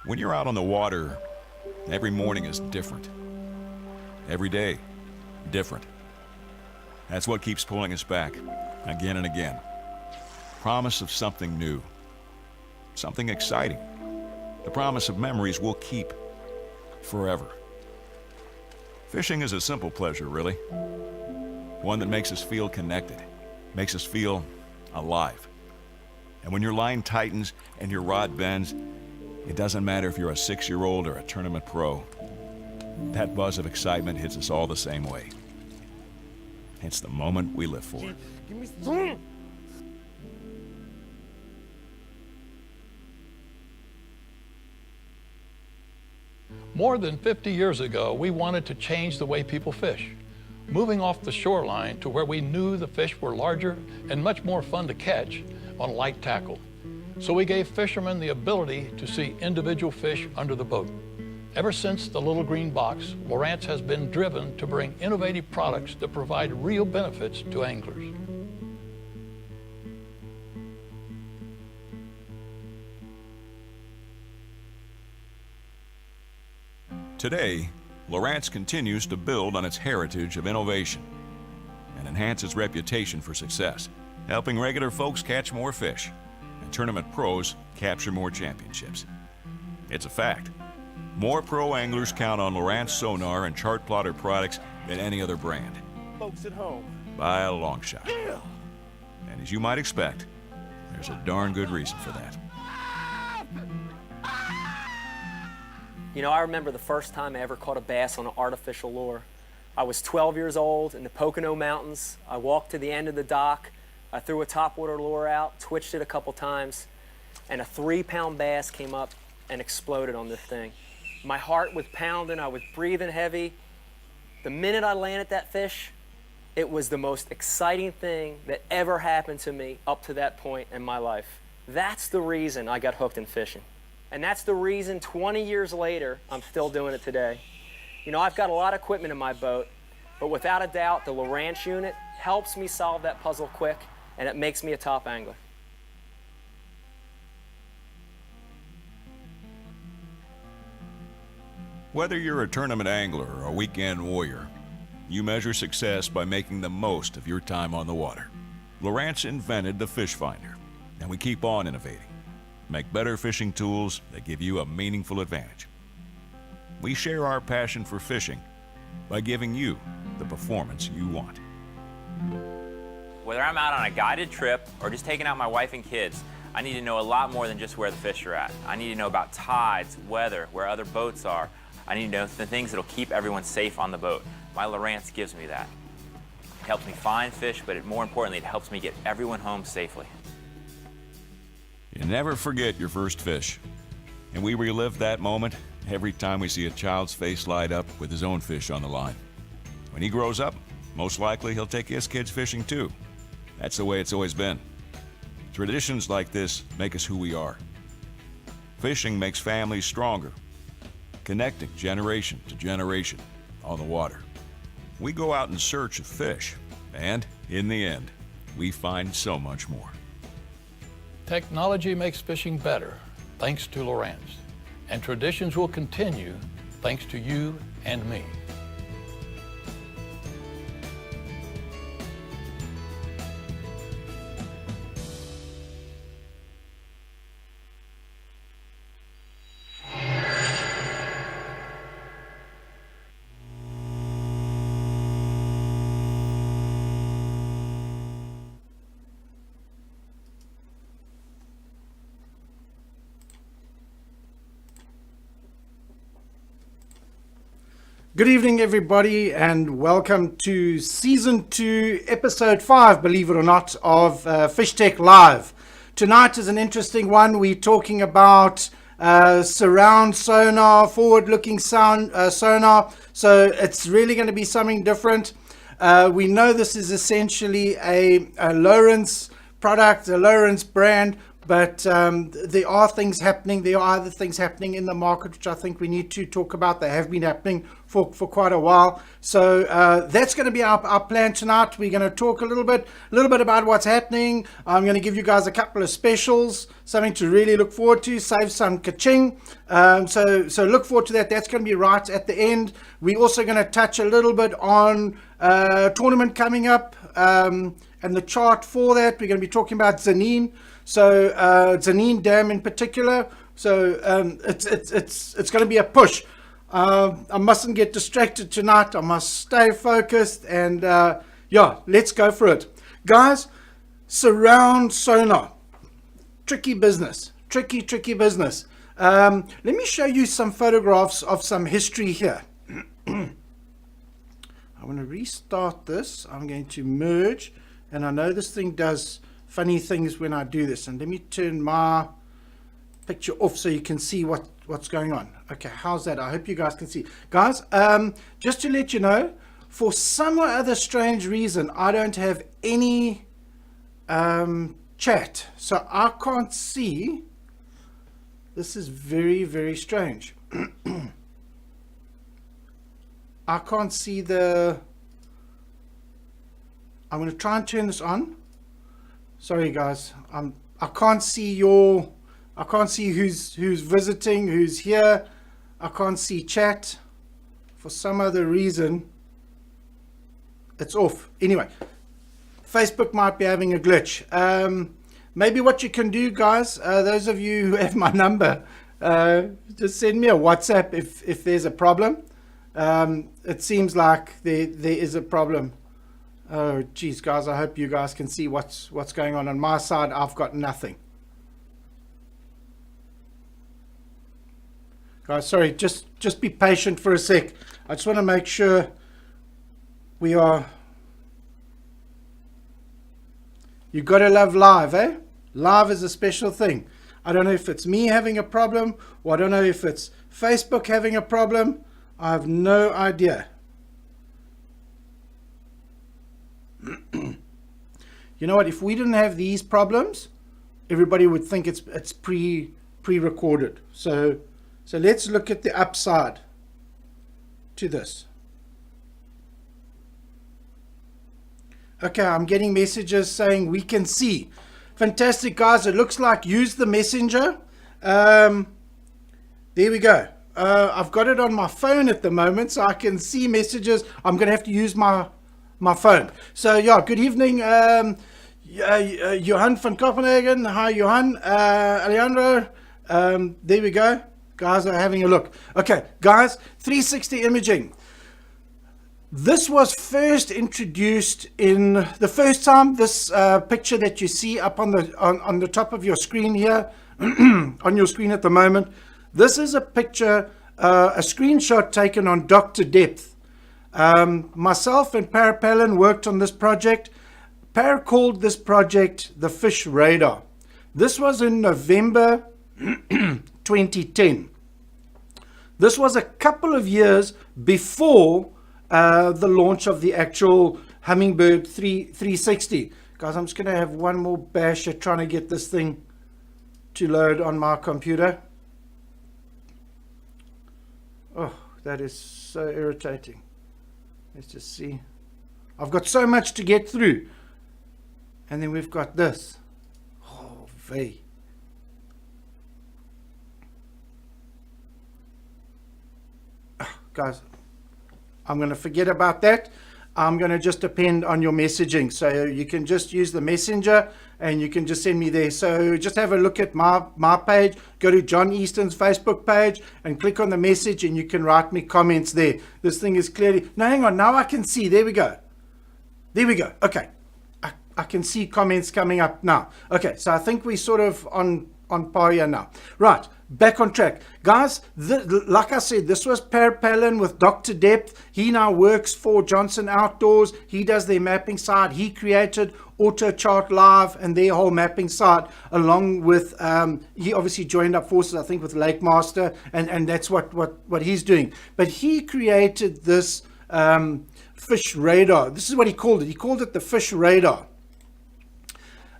When you're out on the water, every morning is different. Every day, different. That's what keeps pulling us back, again and again. Promise of something new, something exciting. The promise of memories we'll keep forever. Fishing is a simple pleasure, really. One that makes us feel connected, makes us feel alive. And when your line tightens and your rod bends, it doesn't matter if you're a 6-year-old or a tournament pro. That buzz of excitement hits us all the same way. It's the moment we live for. Give me some. More than 50 years ago, we wanted to change the way people fish, moving off the shoreline to where we knew the fish were larger and much more fun to catch on light tackle. So we gave fishermen the ability to see individual fish under the boat. Ever since the little green box, Lowrance has been driven to bring innovative products that provide real benefits to anglers. Today, Lowrance continues to build on its heritage of innovation and enhance its reputation for success, helping regular folks catch more fish and tournament pros capture more championships. It's a fact. More pro anglers count on Lowrance Sonar and chart plotter products than any other brand. Folks at home. By a long shot. Yeah. And as you might expect, there's a darn good reason for that. You know, I remember the first time I ever caught a bass on an artificial lure. I was 12 years old in the Pocono Mountains. I walked to the end of the dock. I threw a topwater lure out, twitched it a couple times, and a 3-pound bass came up and exploded on this thing. My heart was pounding, I was breathing heavy. The minute I landed that fish, it was the most exciting thing that ever happened to me up to that point in my life. That's the reason I got hooked in fishing. And that's the reason 20 years later, I'm still doing it today. You know, I've got a lot of equipment in my boat, but without a doubt, the Lowrance unit helps me solve that puzzle quick, and it makes me a top angler. Whether you're a tournament angler or a weekend warrior, you measure success by making the most of your time on the water. Lowrance invented the fish finder, and we keep on innovating. Make better fishing tools that give you a meaningful advantage. We share our passion for fishing by giving you the performance you want. Whether I'm out on a guided trip or just taking out my wife and kids, I need to know a lot more than just where the fish are at. I need to know about tides, weather, where other boats are. I need to know the things that'll keep everyone safe on the boat. My Lowrance gives me that. It helps me find fish, but more importantly, it helps me get everyone home safely. You never forget your first fish. And we relive that moment every time we see a child's face light up with his own fish on the line. When he grows up, most likely he'll take his kids fishing too. That's the way it's always been. Traditions like this make us who we are. Fishing makes families stronger, connecting generation to generation on the water. We go out in search of fish, and in the end, we find so much more. Technology makes fishing better, thanks to Lowrance. And traditions will continue, thanks to you and me. Good evening, everybody, and welcome to Season 2, Episode 5, believe it or not, of FishTec Live. Tonight is an interesting one. We're talking about surround sonar, forward-looking sonar, so it's really going to be something different. We know this is essentially a Lowrance product, a Lowrance brand, but there are things happening. There are other things happening in the market, which I think we need to talk about. They have been happening for quite a while. So that's going to be our plan tonight. We're going to talk a little bit about what's happening. I'm going to give you guys a couple of specials, something to really look forward to, save some ka-ching. So look forward to that. That's going to be right at the end. We're also going to touch a little bit on tournament coming up and the chart for that. We're going to be talking about Zanin. So Zanin Dam in particular. So it's going to be a push. I mustn't get distracted tonight. I must stay focused, and yeah, let's go for it, guys. Surround sonar, tricky business, tricky business. Let me show you some photographs of some history here. I'm going to restart this. I'm going to merge, and I know this thing does funny things when I do this, and let me turn my picture off so you can see what's going on. Okay, how's that? I hope you guys can see. Guys, just to let you know, for some or other strange reason, I don't have any chat, so I can't see. This is very strange. I can't see the... I'm going to try and turn this on. Sorry guys, I can't see who's visiting, who's here. I can't see chat. For some other reason, it's off. Anyway, Facebook might be having a glitch. Maybe what you can do, guys, those of you who have my number, just send me a WhatsApp if there's a problem. It seems like there is a problem. Oh geez, guys, I hope you guys can see what's going on my side. I've got nothing. Guys, sorry, just be patient for a sec. I just want to make sure we are... You gotta love live, eh? Live is a special thing. I don't know if it's me having a problem, or I don't know if it's Facebook having a problem. I have no idea. You know what? If we didn't have these problems, everybody would think it's pre-recorded. So let's look at the upside to this. Okay, I'm getting messages saying we can see. Fantastic, guys. It looks like use the messenger. There we go. I've got it on my phone at the moment, so I can see messages. I'm going to have to use my phone. So yeah, good evening, Johan van Copenhagen. Hi, Johan. Alejandro. There we go. Guys are having a look. Okay, guys, 360 imaging. This was first introduced in the first time. This picture that you see up on the top of your screen here, on your screen at the moment. This is a picture, a screenshot taken on Dr. Depth. Myself and Per Palin worked on this project. Per called this project the Fish Radar. This was in November 2010. This was a couple of years before the launch of the actual Hummingbird 360. Guys, I'm just going to have one more bash at trying to get this thing to load on my computer. Oh, that is so irritating. Let's just see. I've got so much to get through. And then we've got this. Oh, vey. Guys, I'm going to forget about that. I'm going to just depend on your messaging. So you can just use the messenger and you can just send me there. So just have a look at my page. Go to John Easton's Facebook page and click on the message and you can write me comments there. This thing is clearly... No, hang on. Now I can see. There we go. There we go. Okay. I can see comments coming up now. Okay. So I think we're sort of on par here now. Right. Back on track. Guys, like I said, this was Per Palin with Dr. Depth. He now works for Johnson Outdoors. He does their mapping side. He created AutoChart Live and their whole mapping side, along with, he obviously joined up forces, I think, with Lake Master, and that's what he's doing. But he created this fish radar. This is what he called it. He called it the Fish Radar.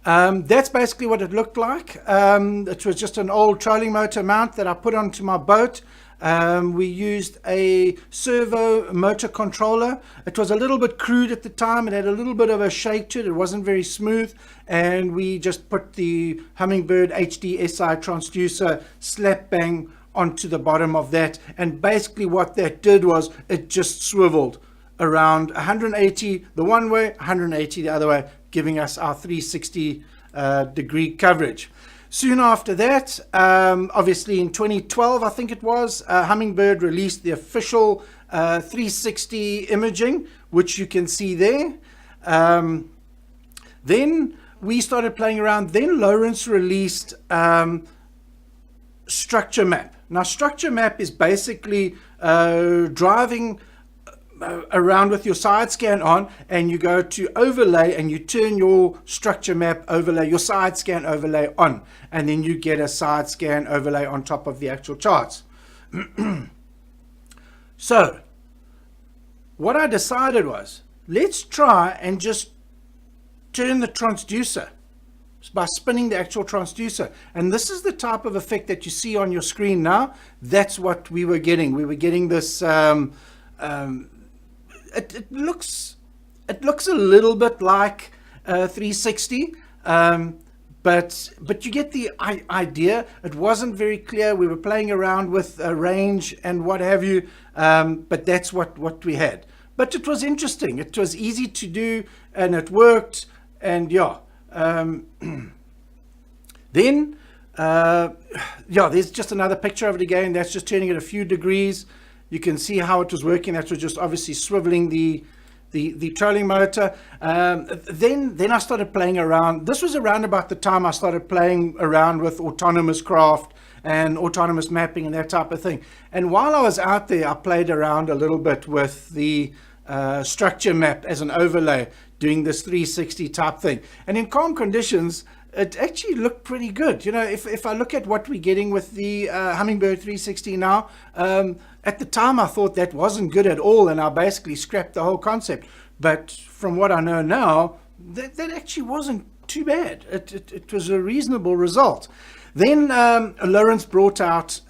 That's basically what it looked like. It was just an old trolling motor mount that I put onto my boat. We used a servo motor controller. It was a little bit crude at the time. It had a little bit of a shake to it. It wasn't very smooth. And we just put the Hummingbird HDSI transducer slap bang onto the bottom of that. And basically what that did was it just swiveled around 180 the one way, 180 the other way, giving us our 360 degree coverage. Soon after that, obviously in 2012, I think it was, Hummingbird released the official 360 imaging, which you can see there. Then we started playing around. Then Lawrence released Structure Map. Now, Structure Map is basically driving around with your side scan on, and you go to overlay and you turn your structure map overlay, your side scan overlay on, and then you get a side scan overlay on top of the actual charts. So what I decided was, let's try and just turn the transducer by spinning the actual transducer. And this is the type of effect that you see on your screen now. That's what we were getting. We were getting this it looks a little bit like 360, but you get the idea. It wasn't very clear. We were playing around with range and what have you, but that's what we had. But it was interesting. It was easy to do, and it worked. And yeah, then there's just another picture of it again. That's just turning it a few degrees. You can see how it was working. That was just obviously swiveling the trolling motor. Then I started playing around. This was around about the time I started playing around with autonomous craft and autonomous mapping and that type of thing. And while I was out there, I played around a little bit with the structure map as an overlay, doing this 360 type thing. And in calm conditions, it actually looked pretty good. You know, if I look at what we're getting with the Hummingbird 360 now, at the time I thought that wasn't good at all, and I basically scrapped the whole concept. But from what I know now, that actually wasn't too bad. It was a reasonable result. Then Lawrence brought out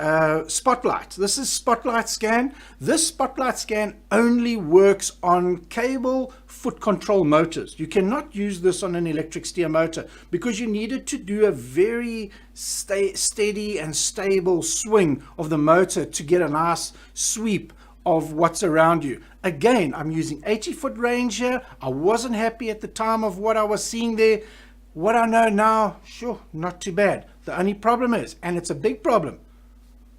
Spotlight. This is Spotlight Scan. This Spotlight Scan only works on cable foot control motors. You cannot use this on an electric steer motor because you needed to do a very steady and stable swing of the motor to get a nice sweep of what's around you. Again, I'm using 80-foot range here. I wasn't happy at the time of what I was seeing there. What I know now, sure, not too bad. The only problem is, and it's a big problem,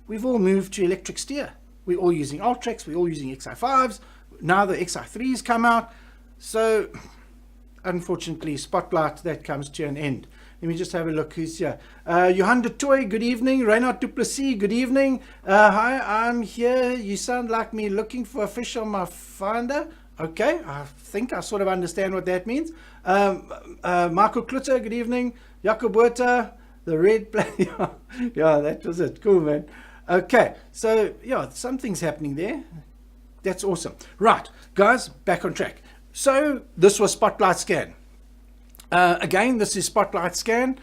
we've all moved to electric steer. We're all using Ultrex, we're all using XI5s. Now the XI3s come out. So, unfortunately, Spotlight, that comes to an end. Let me just have a look who's here. Johan de Toy, good evening. Reinhard Duplessis, good evening. Hi, I'm here. You sound like me looking for a fish on my finder. Okay, I think I sort of understand what that means. Michael Klutter, good evening. Jakob Werter, the red player. Yeah, that was it. Cool, man. Okay, so yeah, something's happening there. That's awesome. Right, guys, back on track. So this was Spotlight Scan. Again, this is Spotlight Scan.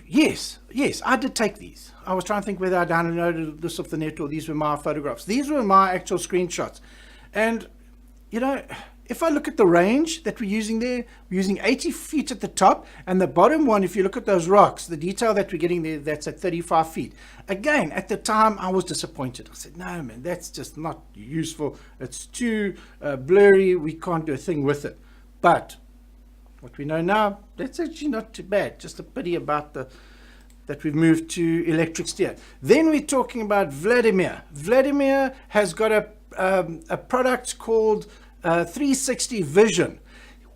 Yes, I did take these. I was trying to think whether I downloaded this off the net or these were my photographs. These were my actual screenshots. And, you know, if I look at the range that we're using there, we're using 80 feet at the top. And the bottom one, if you look at those rocks, the detail that we're getting there, that's at 35 feet. Again, at the time, I was disappointed. I said, no, man, that's just not useful. It's too blurry. We can't do a thing with it. But what we know now, that's actually not too bad. Just a pity about that we've moved to electric steer. Then we're talking about Vladimir. Vladimir has got a product called 360 Vision.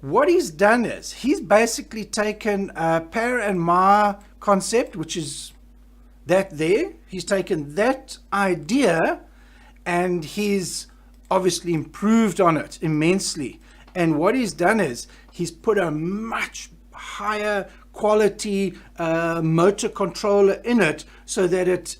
What he's done is he's basically taken Par and Ma concept, which is that there. He's taken that idea and he's obviously improved on it immensely. And what he's done is he's put a much higher quality motor controller in it so that it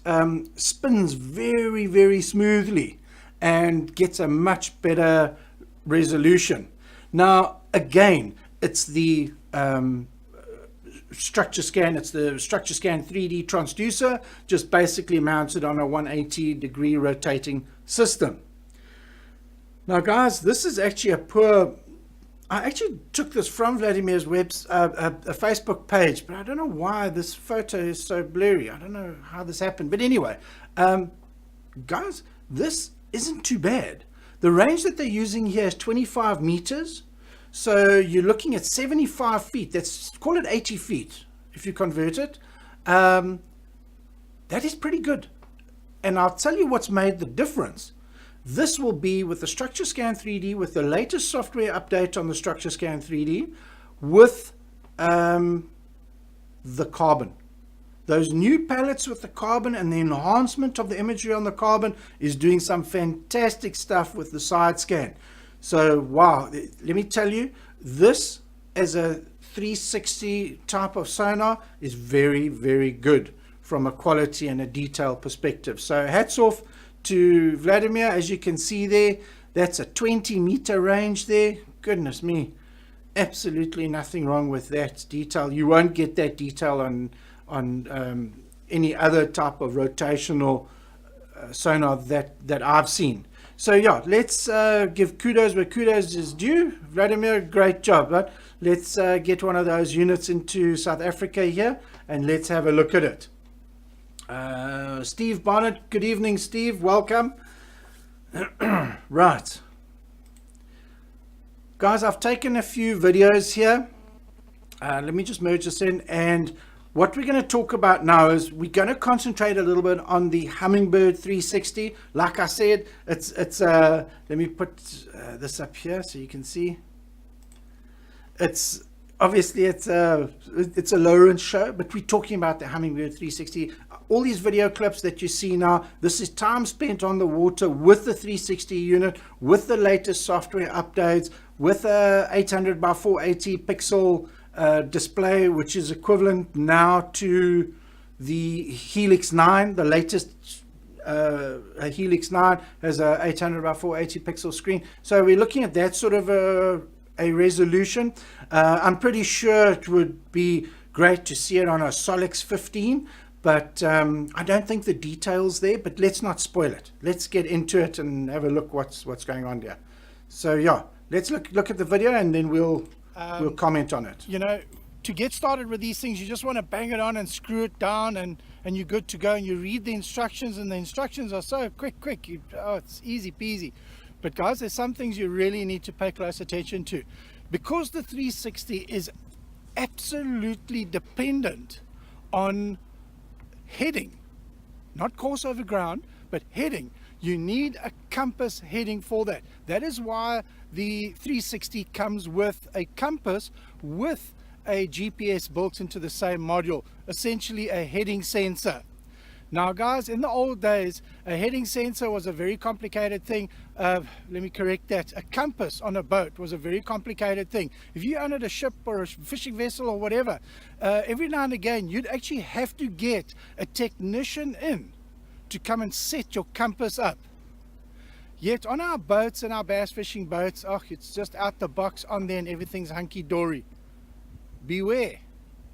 spins very, very smoothly and gets a much better resolution. Now, again, it's the structure scan. It's the structure scan 3D transducer, just basically mounted on a 180-degree rotating system. Now guys, this is actually I actually took this from Vladimir's a Facebook page, but I don't know why this photo is so blurry. I don't know how this happened, but anyway, guys, this isn't too bad. The range that they're using here is 25 meters. So you're looking at 75 feet. That's, call it 80 feet if you convert it. That is pretty good. And I'll tell you what's made the difference. This will be with the Structure Scan 3D, with the latest software update on the Structure Scan 3D, with the carbon. Those new palettes with the carbon and the enhancement of the imagery on the carbon is doing some fantastic stuff with the side scan. So, wow, let me tell you, this as a 360 type of sonar is very, very good from a quality and a detail perspective. So hats off to Vladimir. As you can see there, that's a 20-meter range there. Goodness me, absolutely nothing wrong with that detail. You won't get that detail on any other type of rotational sonar that I've seen. So yeah, let's give kudos where kudos is due. Vladimir, great job. But let's get one of those units into South Africa here and let's have a look at it. Steve Barnett, good evening, Steve. Welcome. Right. Guys, I've taken a few videos here. Let me just merge this in, and what we're going to talk about now is we're going to concentrate a little bit on the Hummingbird 360. Like I said, it's let me put this up here so you can see. It's obviously it's a low-end show, but we're talking about the Hummingbird 360. All these video clips that you see now, this is time spent on the water with the 360 unit, with the latest software updates, with a 800 by 480 pixel display, which is equivalent now to the Helix 9. The latest Helix 9 has a 800 by 480 pixel screen. So we're looking at that sort of a resolution. I'm pretty sure it would be great to see it on a Solix 15, but I don't think the details there, but let's not spoil it. Let's get into it and have a look what's going on there. So yeah, let's look at the video and then we'll comment on it. You know, to get started with these things, you just want to bang it on and screw it down, and you're good to go. And you read the instructions, and the instructions are so quick. It's easy peasy. But guys, there's some things you really need to pay close attention to, because the 360 is absolutely dependent on heading, not course over ground, but heading. You need a compass heading for that. That is why the 360 comes with a compass with a GPS built into the same module, essentially a heading sensor. Now guys, in the old days, a heading sensor was a very complicated thing. Let me correct that. A compass on a boat was a very complicated thing. If you owned a ship or a fishing vessel or whatever, every now and again, you'd actually have to get a technician in to come and set your compass up. Yet on our boats and our bass fishing boats, it's just out the box on there and everything's hunky-dory. Beware.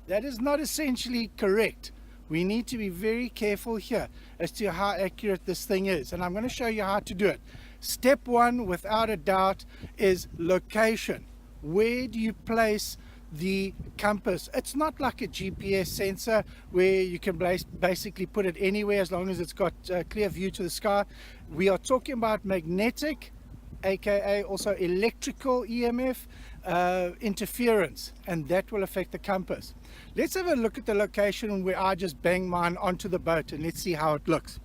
That is not essentially correct. We need to be very careful here as to how accurate this thing is, and I'm going to show you how to do it. Step one, without a doubt, is location. Where do you place the compass? It's not like a GPS sensor where you can basically put it anywhere as long as it's got a clear view to the sky. We are talking about magnetic, aka also electrical EMF interference, and that will affect the compass. Let's have a look at the location where I just bang mine onto the boat, and let's see how it looks.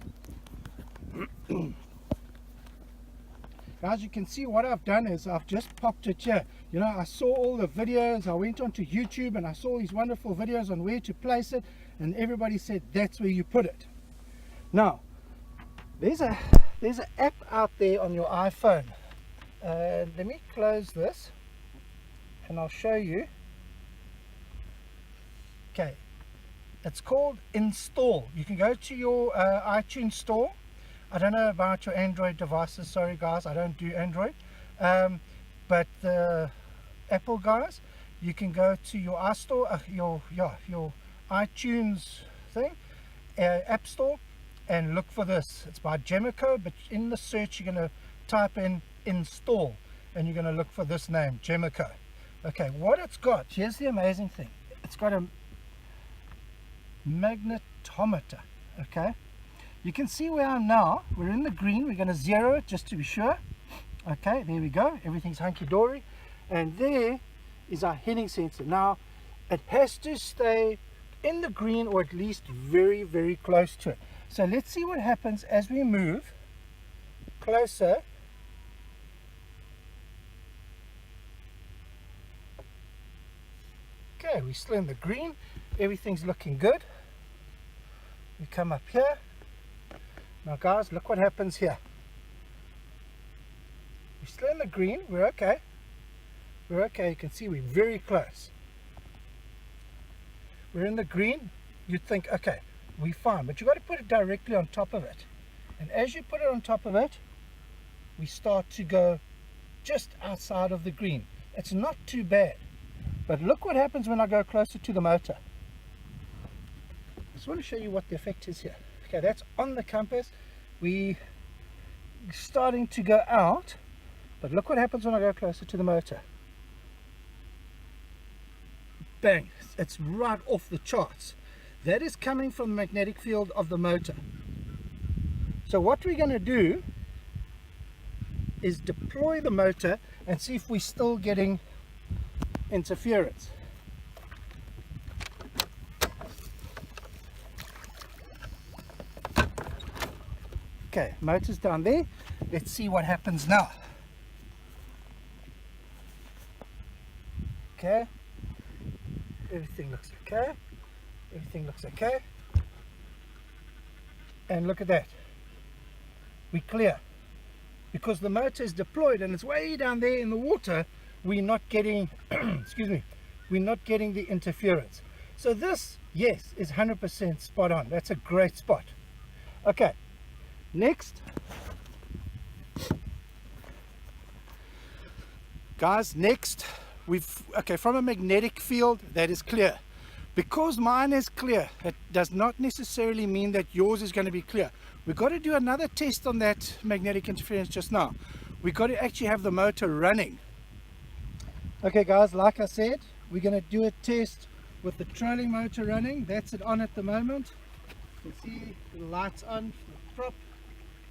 As you can see, what I've done is I've just popped it here. You know, I saw all the videos. I went onto YouTube and I saw these wonderful videos on where to place it, and everybody said that's where you put it. Now, there's an app out there on your iPhone. Let me close this and I'll show you. Okay, it's called Install. You can go to your iTunes store. I don't know about your Android devices, sorry guys, I don't do Android, but the Apple guys, you can go to your iStore, your iTunes thing, App Store, and look for this. It's by Gemico, but in the search you're going to type in install, and you're going to look for this name, Gemico. Okay, what it's got, here's the amazing thing. It's got a magnetometer. Okay, you can see where I'm now. We're in the green. We're going to zero it just to be sure. Okay, there we go. Everything's hunky-dory. And there is our heading sensor. Now, it has to stay in the green, or at least very, very close to it. So let's see what happens as we move closer. Okay, we're still in the green. Everything's looking good. We come up here. Now guys, look what happens here. We're still in the green. We're okay. We're okay. You can see we're very close. We're in the green. You'd think, okay, we're fine. But you've got to put it directly on top of it. And as you put it on top of it, we start to go just outside of the green. It's not too bad. But look what happens when I go closer to the motor. I just want to show you what the effect is here. Okay, that's on the compass. We're starting to go out, but look what happens when I go closer to the motor. Bang, it's right off the charts. That is coming from the magnetic field of the motor. So what we're going to do is deploy the motor and see if we're still getting interference. Okay, motor's down there. Let's see what happens now. Okay, everything looks okay. Everything looks okay. And look at that. We're clear. Because the motor is deployed and it's way down there in the water, we're not getting, excuse me, we're not getting the interference. So this, yes, is 100% spot on. That's a great spot. Okay, next. Guys, next, okay, from a magnetic field, that is clear. Because mine is clear, it does not necessarily mean that yours is going to be clear. We've got to do another test on that magnetic interference just now. We've got to actually have the motor running. Okay guys, like I said, we're going to do a test with the trolling motor running. That's it on at the moment. You can see the lights on, the prop,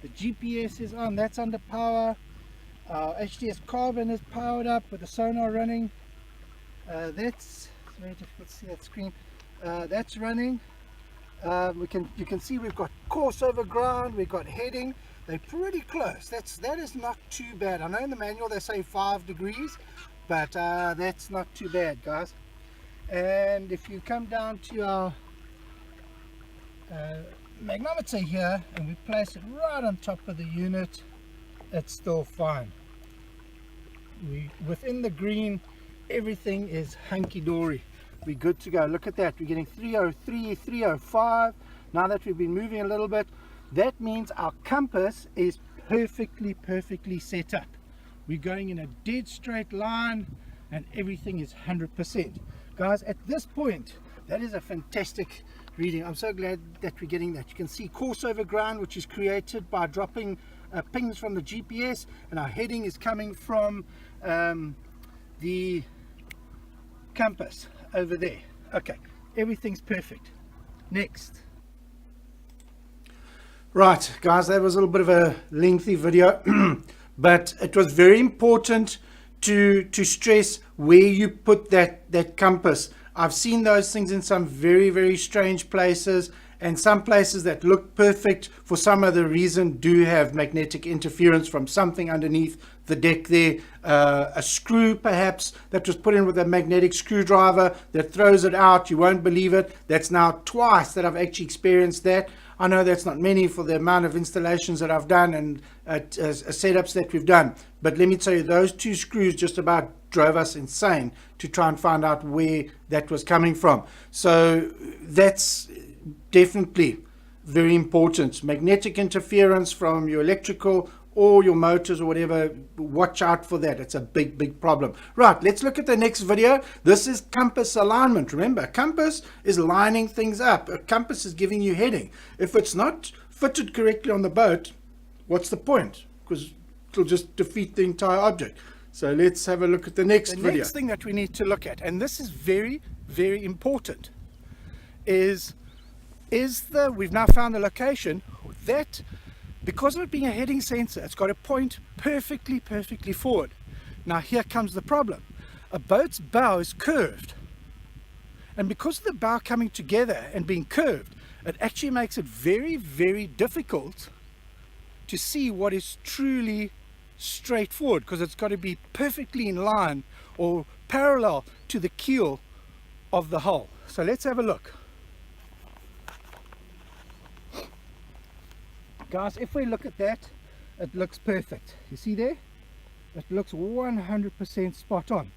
the GPS is on, that's under power. Our HDS carbon is powered up with the sonar running. That's very difficult to see that screen. That's running. You can see we've got course over ground, we've got heading. They're pretty close. That is not too bad. I know in the manual they say 5 degrees, but that's not too bad, guys. And if you come down to our magnometer here and we place it right on top of the unit, it's still fine. Within the green, everything is hunky-dory. We're good to go. Look at that. We're getting 303, 305. Now that we've been moving a little bit, that means our compass is perfectly set up. We're going in a dead straight line and everything is 100%. Guys, at this point, that is a fantastic reading. I'm so glad that we're getting that. You can see course over ground, which is created by dropping pings from the GPS, and our heading is coming from the compass over there. Okay, everything's perfect. Next. Right, guys, that was a little bit of a lengthy video, but it was very important to stress where you put that compass. I've seen those things in some very strange places, and some places that look perfect for some other reason do have magnetic interference from something underneath the deck there. A screw perhaps that was put in with a magnetic screwdriver that throws it out. You won't believe it. That's now twice that I've actually experienced that. I know that's not many for the amount of installations that I've done and setups that we've done, but let me tell you, those 2 screws just about drove us insane to try and find out where that was coming from. So that's definitely very important. Magnetic interference from your electrical or your motors or whatever, watch out for that. It's a big problem. Right, let's look at the next video. This is compass alignment. Remember, compass is lining things up. A compass is giving you heading. If it's not fitted correctly on the boat, what's the point? Because it'll just defeat the entire object. So let's have a look at the next video. The next thing that we need to look at, and this is very, very important, is we've now found the location that, because of it being a heading sensor, it's got to point perfectly forward. Now here comes the problem. A boat's bow is curved, and because of the bow coming together and being curved, it actually makes it very, very difficult to see what is truly straightforward, because it's got to be perfectly in line or parallel to the keel of the hull. So let's have a look. Guys, if we look at that, it looks perfect. You see there? It looks 100% spot on.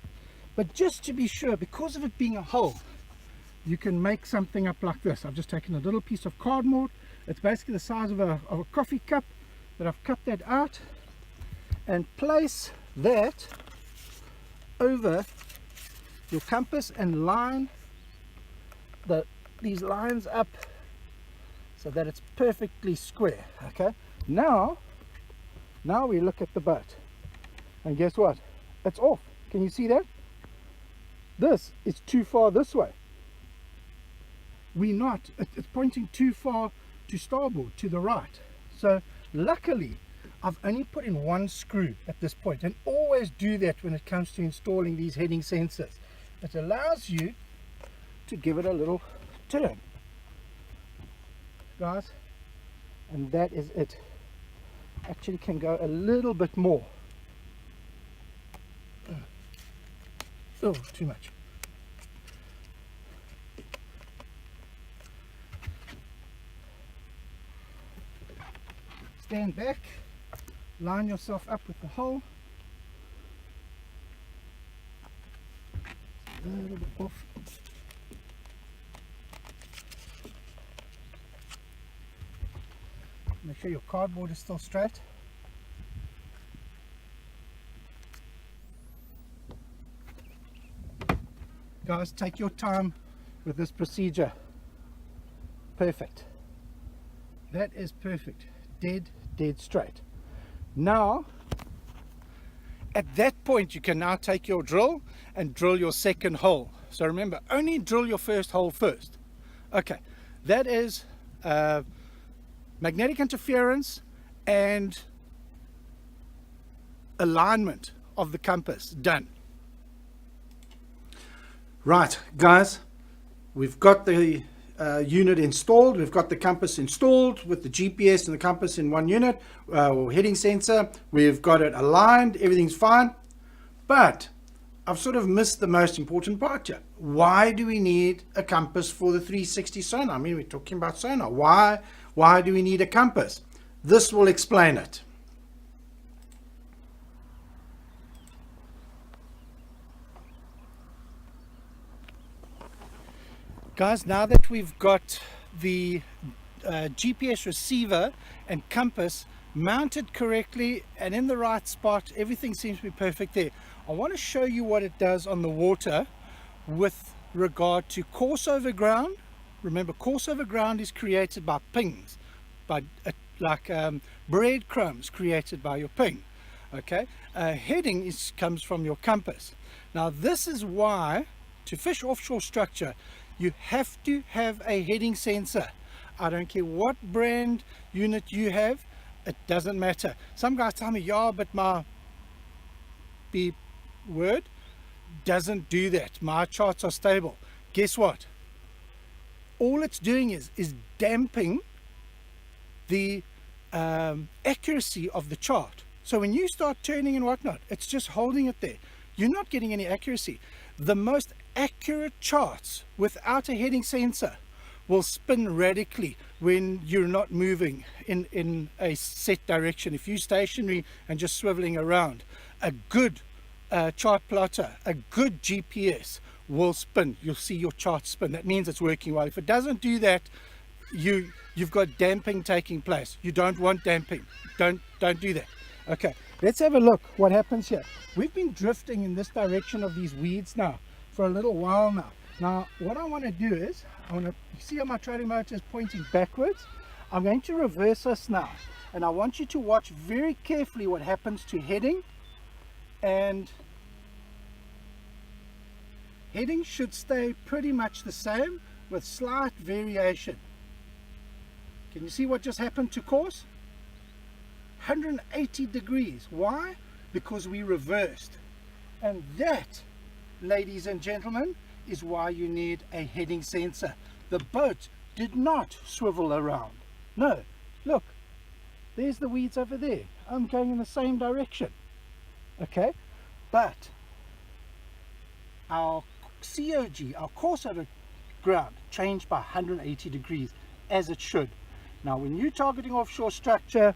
But just to be sure, because of it being a hull, you can make something up like this. I've just taken a little piece of cardboard. It's basically the size of a coffee cup, that I've cut that out, and place that over your compass and line these lines up so that it's perfectly square. Okay, now we look at the boat, and guess what? It's off. Can you see that? This is too far this way. It's pointing too far to starboard, to the right. So luckily I've only put in one screw at this point, and always do that when it comes to installing these heading sensors. It allows you to give it a little turn, guys, and that is it. Actually can go a little bit more. Oh, too much. Stand back, line yourself up with the hole. A little bit off. Make sure your cardboard is still straight. Guys, take your time with this procedure. Perfect. That is perfect. Dead straight. Now, at that point, you can now take your drill and drill your second hole. So remember, only drill your first hole first. Okay, that is magnetic interference and alignment of the compass done. Right, guys, we've got the unit installed. We've got the compass installed with the GPS and the compass in one unit, or heading sensor. We've got it aligned. Everything's fine. But I've sort of missed the most important part here. Why do we need a compass for the 360 sonar? I mean, we're talking about sonar. Why do we need a compass? This will explain it. Guys, now that we've got the GPS receiver and compass mounted correctly and in the right spot, everything seems to be perfect there. I want to show you what it does on the water with regard to course over ground. Remember, course over ground is created by pings, by breadcrumbs created by your ping. Okay, heading comes from your compass. Now this is why, to fish offshore structure, you have to have a heading sensor. I don't care what brand unit you have, it doesn't matter. Some guys tell me, yeah, but my beep word doesn't do that. My charts are stable. Guess what? All it's doing is damping the accuracy of the chart. So when you start turning and whatnot, it's just holding it there. You're not getting any accuracy. The most accurate charts without a heading sensor will spin radically when you're not moving in a set direction. If you're stationary and just swiveling around, a good chart plotter, a good GPS will spin. You'll see your chart spin. That means it's working well. If it doesn't do that, you've got damping taking place. You don't want damping. Don't do that. Okay, let's have a look what happens here. We've been drifting in this direction of these weeds now for a little while now. Now, what I want to do is, I want to see how my trolling motor is pointing backwards. I'm going to reverse us now, and I want you to watch very carefully what happens to heading. And heading should stay pretty much the same with slight variation. Can you see what just happened to course? 180 degrees. Why? Because we reversed. And that, ladies and gentlemen, is why you need a heading sensor. The boat did not swivel around. No, look, there's the weeds over there. I'm going in the same direction. Okay, but our COG, our course over ground, changed by 180 degrees, as it should. Now, when you're targeting offshore structure,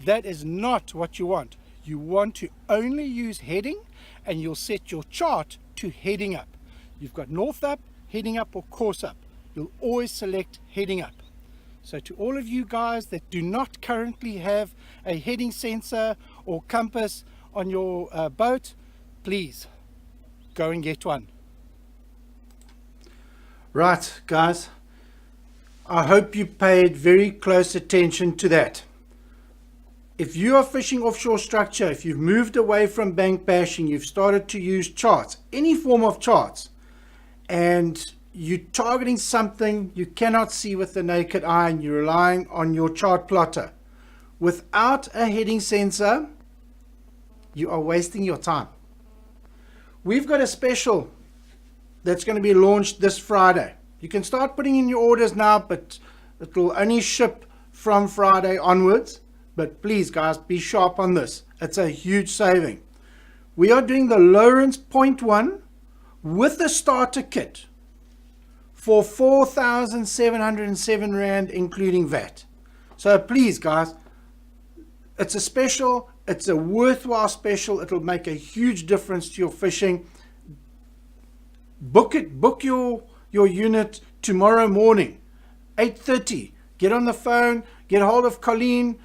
that is not what you want. You want to only use heading, and you'll set your chart to heading up. You've got north up, heading up, or course up. You'll always select heading up. So to all of you guys that do not currently have a heading sensor or compass on your boat, please go and get one. Right, guys, I hope you paid very close attention to that. If you are fishing offshore structure, if you've moved away from bank bashing, you've started to use charts, any form of charts, and you're targeting something you cannot see with the naked eye and you're relying on your chart plotter, without a heading sensor, you are wasting your time. We've got a special that's going to be launched this Friday. You can start putting in your orders now, but it will only ship from Friday onwards. But please, guys, be sharp on this. It's a huge saving. We are doing the Lawrence Point 1 with the starter kit for 4,707 Rand, including VAT. So please, guys, it's a special. It's a worthwhile special. It'll make a huge difference to your fishing. Book it. Book your unit tomorrow morning, 8:30. Get on the phone. Get hold of Colleen.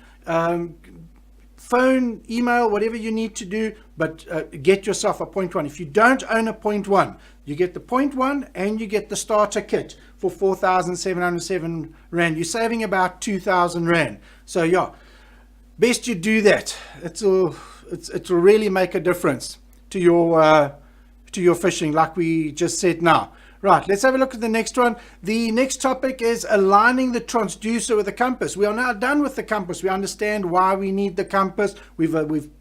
Phone, email, whatever you need to do, but get yourself a point 1. If you don't own a point 1, you get the point 1 and you get the starter kit for 4,707 Rand. You're saving about 2,000 Rand. So yeah, best you do that. It'll really make a difference to your fishing, like we just said now. Right, let's have a look at the next one. The next topic is aligning the transducer with the compass. We are now done with the compass. We understand why we need the compass. We've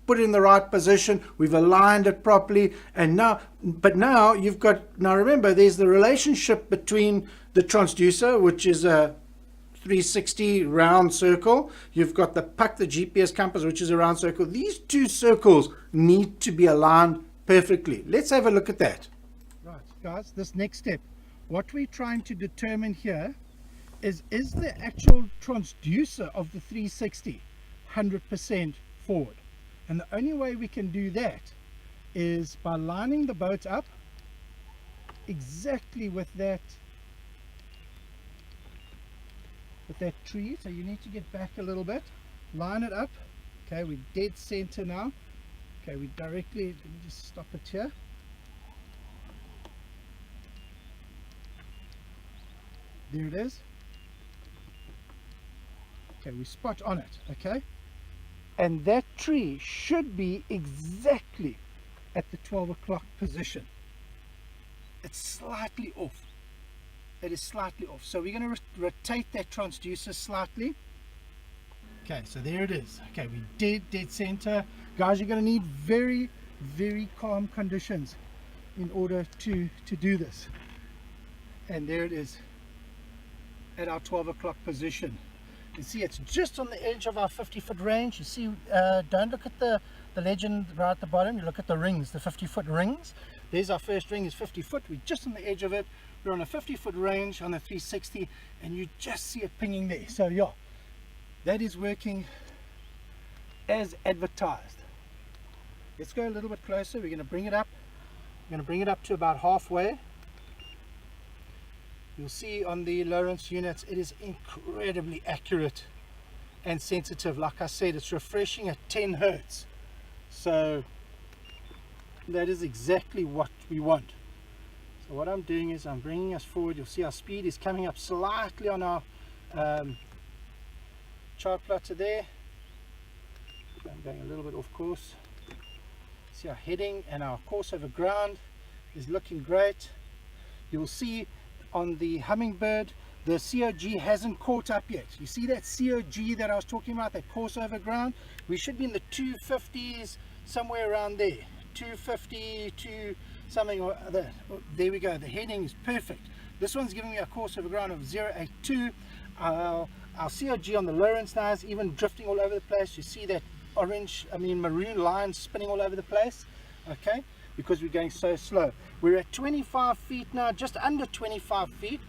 put it in the right position. We've aligned it properly. And now remember, there's the relationship between the transducer, which is a 360 round circle. You've got the puck, the GPS compass, which is a round circle. These two circles need to be aligned perfectly. Let's have a look at that. Right, guys, this next step, what we're trying to determine here is the actual transducer of the 360 100% forward? And the only way we can do that is by lining the boat up exactly with that tree. So you need to get back a little bit, line it up. Okay, we're dead center now. Okay, we directly, let me just stop it here. There it is. Okay, we spot on it. Okay, and that tree should be exactly at the 12 o'clock position. It's slightly off. It is slightly off. So we're going to rotate that transducer slightly. Okay, so there it is. Okay, we dead center. Guys, you're going to need very, very calm conditions in order to do this. And there it is at our 12 o'clock position. You see it's just on the edge of our 50-foot range. You see, don't look at the legend right at the bottom. You look at the rings, the 50-foot rings. There's our first ring, is 50 foot. We're just on the edge of it. We're on a 50-foot range on a 360, and you just see it pinging there. So yeah, that is working as advertised. Let's go a little bit closer. We're going to bring it up. We're going to bring it up to about halfway. You'll see on the Lawrence units, it is incredibly accurate and sensitive. Like I said, it's refreshing at 10 hertz. So that is exactly what we want. So what I'm doing is I'm bringing us forward. You'll see our speed is coming up slightly on our chart plotter there. I'm going a little bit off course. See our heading and our course over ground is looking great. You'll see on the Hummingbird, the COG hasn't caught up yet. You see that COG that I was talking about, that course over ground? We should be in the 250s, somewhere around there. 250 to something or other. There we go. The heading is perfect. This one's giving me a course over ground of 082. Our COG on the Lawrence now is even drifting all over the place. You see that maroon line spinning all over the place. Okay, because we're going so slow. We're at 25 feet now, just under 25 feet,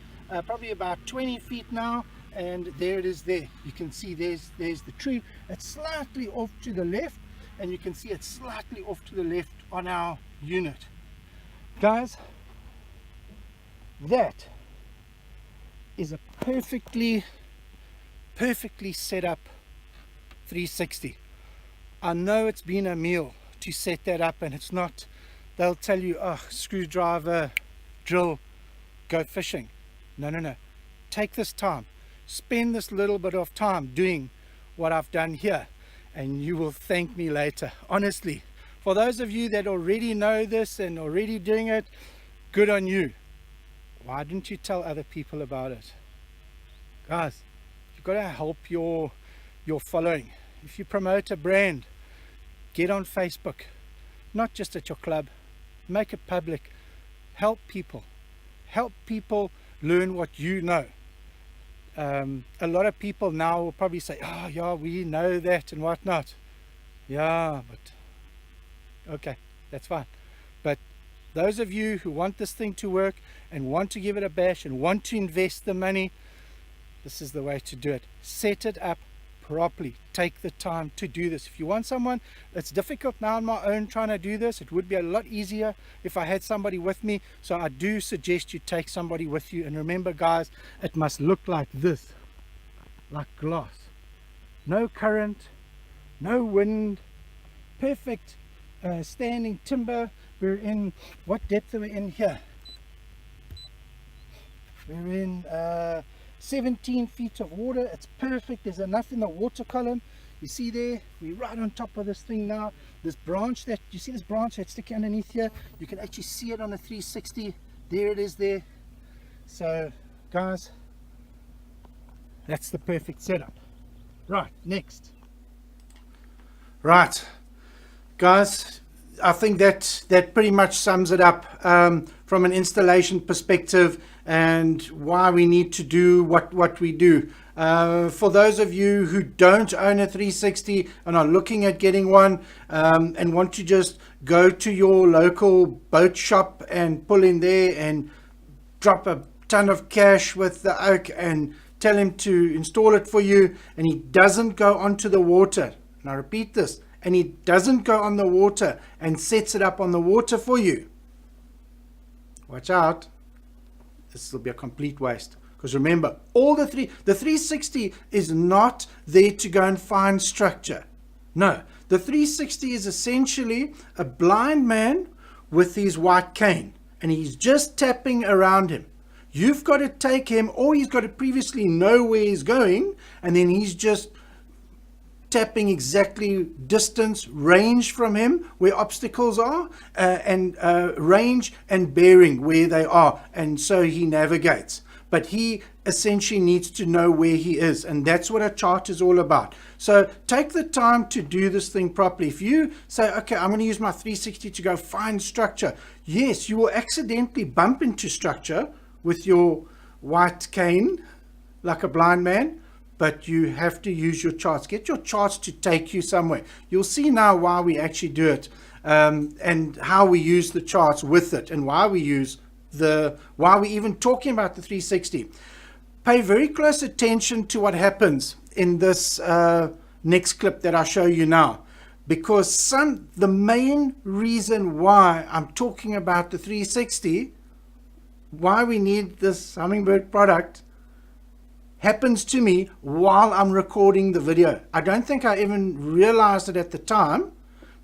probably about 20 feet now, and there it is there. You can see there's the tree. It's slightly off to the left, and you can see it's slightly off to the left on our unit. Guys, that is a perfectly set up 360. I know it's been a meal to set that up, and it's not, they'll tell you, oh, screwdriver, drill, go fishing. No. Take this time, spend this little bit of time doing what I've done here, and you will thank me later. Honestly, for those of you that already know this and already doing it, good on you. Why didn't you tell other people about it? Guys, you've got to help your following. If you promote a brand, get on Facebook, not just at your club. Make it public. Help people learn what you know. A lot of people now will probably say, oh yeah, we know that and whatnot. Yeah, but okay, that's fine. But those of you who want this thing to work and want to give it a bash and want to invest the money, this is the way to do it. Set it up properly. Take the time to do this. If you want someone, it's difficult now on my own trying to do this. It would be a lot easier if I had somebody with me. So I do suggest you take somebody with you. And remember, guys, it must look like this, like glass. No current, no wind, perfect standing timber. We're in, what depth are we in here? We're in 17 feet of water. It's perfect. There's enough in the water column. You see there, we're right on top of this thing now. This branch, that you see, this branch that's sticking underneath here, you can actually see it on the 360. There it is there. So guys, that's the perfect setup. Right, next. Right, guys, I think that pretty much sums it up from an installation perspective and why we need to do what we do. For those of you who don't own a 360 and are looking at getting one and want to just go to your local boat shop and pull in there and drop a ton of cash with the oak and tell him to install it for you, and he doesn't go onto the water, and I repeat this, and he doesn't go on the water and sets it up on the water for you, watch out. This will be a complete waste, because remember, the 360 is not there to go and find structure. No, the 360 is essentially a blind man with his white cane, and he's just tapping around him. You've got to take him, or he's got to previously know where he's going, and then he's just tapping exactly distance, range from him where obstacles are, and range and bearing where they are, and so he navigates. But he essentially needs to know where he is, and that's what a chart is all about. So take the time to do this thing properly. If you say, okay, I'm going to use my 360 to go find structure, yes, you will accidentally bump into structure with your white cane like a blind man, but you have to use your charts. Get your charts to take you somewhere. You'll see now why we actually do it, and how we use the charts with it, and why we even talking about the 360. Pay very close attention to what happens in this next clip that I show you now, because the main reason why I'm talking about the 360 why we need this hummingbird product happens to me while I'm recording the video. I don't think I even realized it at the time,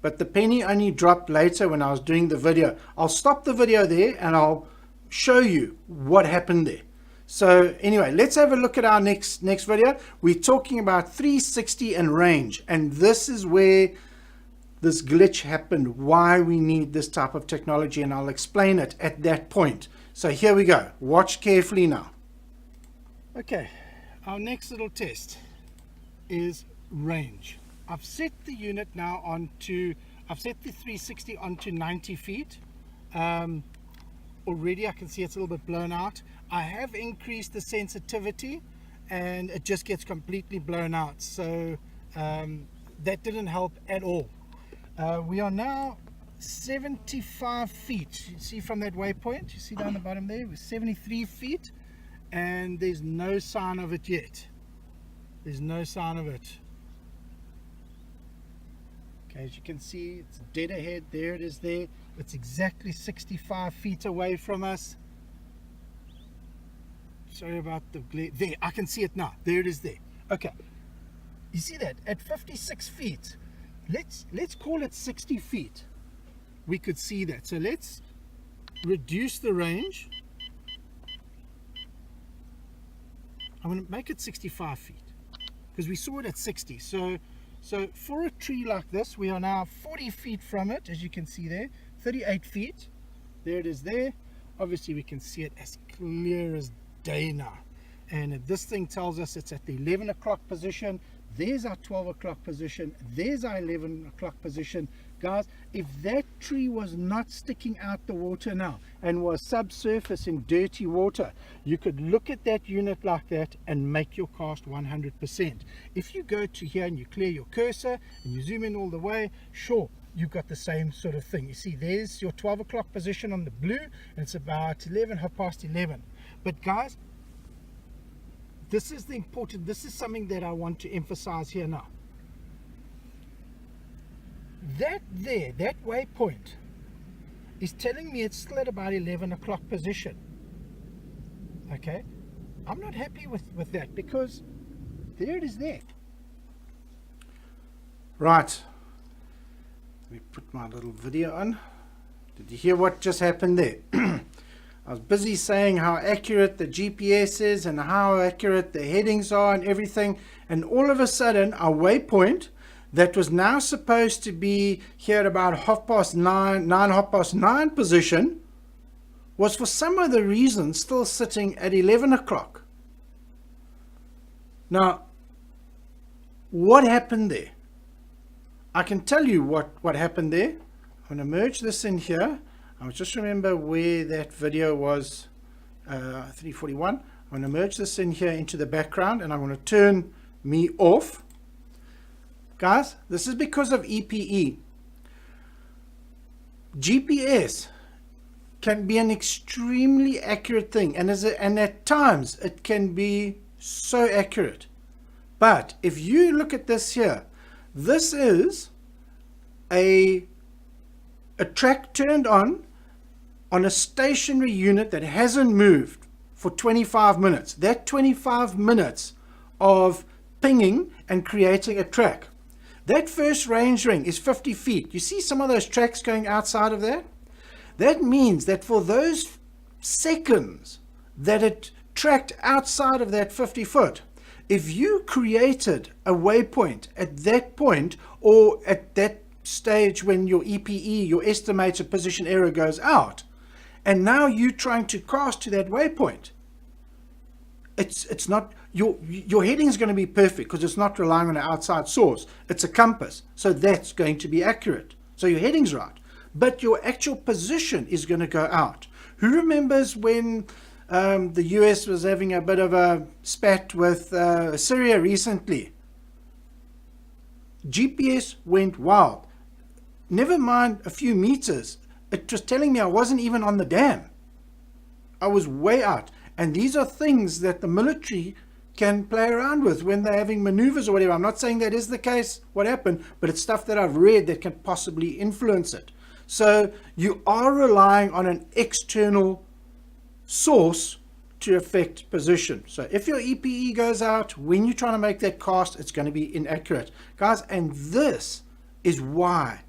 but the penny only dropped later when I was doing the video. I'll stop the video there and I'll show you what happened there. So anyway, let's have a look at our next video. We're talking about 360 and range, and this is where this glitch happened, why we need this type of technology, and I'll explain it at that point. So here we go. Watch carefully now. Okay, our next little test is range. I've set the unit now onto, I've set the 360 onto 90 feet. Already I can see it's a little bit blown out. I have increased the sensitivity and it just gets completely blown out. So that didn't help at all. We are now 75 feet. You see from that waypoint, you see down the bottom there, we're 73 feet and there's no sign of it yet. There's no sign of it. Okay, as you can see, it's dead ahead. There it is there. It's exactly 65 feet away from us. Sorry about the glare. There, I can see it now. There it is there. Okay. You see that? At 56 feet, let's call it 60 feet. We could see that. So let's reduce the range. I'm going to make it 65 feet because we saw it at 60. So for a tree like this, we are now 40 feet from it, as you can see there, 38 feet. There it is there. Obviously, we can see it as clear as day now. And this thing tells us it's at the 11 o'clock position. There's our 12 o'clock position. There's our 11 o'clock position. Guys, if that tree was not sticking out the water now and was subsurface in dirty water, you could look at that unit like that and make your cast 100%. If you go to here and you clear your cursor and you zoom in all the way, sure, you've got the same sort of thing. You see, there's your 12 o'clock position on the blue, and it's about 11, half past 11. But guys, this is the important, this is something that I want to emphasize here now. That there, that waypoint is telling me it's still at about 11 o'clock position. Okay, I'm not happy with that because there it is there. Right, let me put my little video on. Did you hear what just happened there? I was busy saying how accurate the GPS is and how accurate the headings are and everything, and all of a sudden our waypoint that was now supposed to be here at about half past nine position was for some other reason still sitting at 11 o'clock. Now, what happened there? I can tell you what happened there. I'm going to merge this in here. I just remember where that video was, 341. I'm going to merge this in here into the background and I'm going to turn me off. Guys, this is because of EPE. GPS can be an extremely accurate thing, and at times it can be so accurate. But if you look at this here, this is a track turned on a stationary unit that hasn't moved for 25 minutes. That 25 minutes of pinging and creating a track. That first range ring is 50 feet. You see some of those tracks going outside of that? That means that for those seconds that it tracked outside of that 50 foot, if you created a waypoint at that point or at that stage when your EPE, your estimated position error, goes out, and now you're trying to cast to that waypoint, it's not, your heading is going to be perfect because it's not relying on an outside source. It's a compass, so that's going to be accurate. So your heading's right, but your actual position is going to go out. Who remembers when the US was having a bit of a spat with Syria recently? GPS went wild. Never mind a few meters. It was telling me I wasn't even on the dam. I was way out. And these are things that the military can play around with when they're having maneuvers or whatever. I'm not saying that is the case, what happened, but it's stuff that I've read that can possibly influence it. So you are relying on an external source to affect position. So if your EPE goes out when you're trying to make that cast, it's going to be inaccurate, guys. And this is why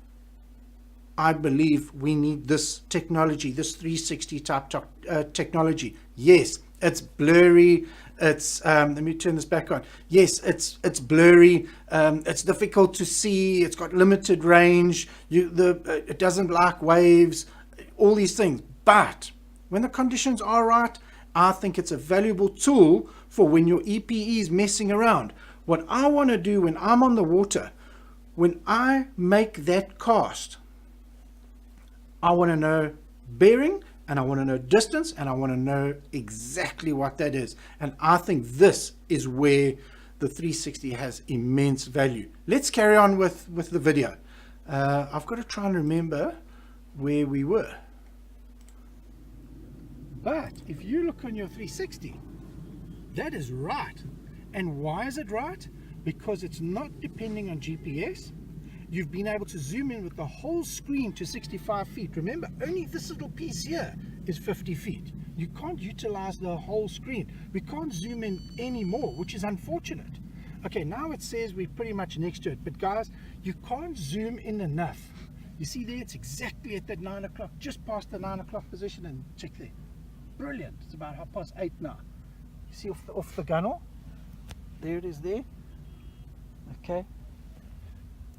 I believe we need this technology, this 360 type technology. Yes, it's blurry. It's let me turn this back on. Yes, it's blurry. It's difficult to see. It's got limited range. It doesn't like waves. All these things. But when the conditions are right, I think it's a valuable tool for when your EPE is messing around. What I want to do when I'm on the water, when I make that cast, I want to know bearing, and I want to know distance, and I want to know exactly what that is. And I think this is where the 360 has immense value. Let's carry on with the video. I've got to try and remember where we were. But if you look on your 360, that is right. And why is it right? Because it's not depending on GPS. You've been able to zoom in with the whole screen to 65 feet. Remember, only this little piece here is 50 feet. You can't utilize the whole screen. We can't zoom in anymore, which is unfortunate. Okay, now it says we're pretty much next to it. But guys, you can't zoom in enough. You see there, it's exactly at that 9 o'clock, just past the 9 o'clock position, and check there. Brilliant. It's about 8:30 now. You see off the gunnel? There it is there. Okay.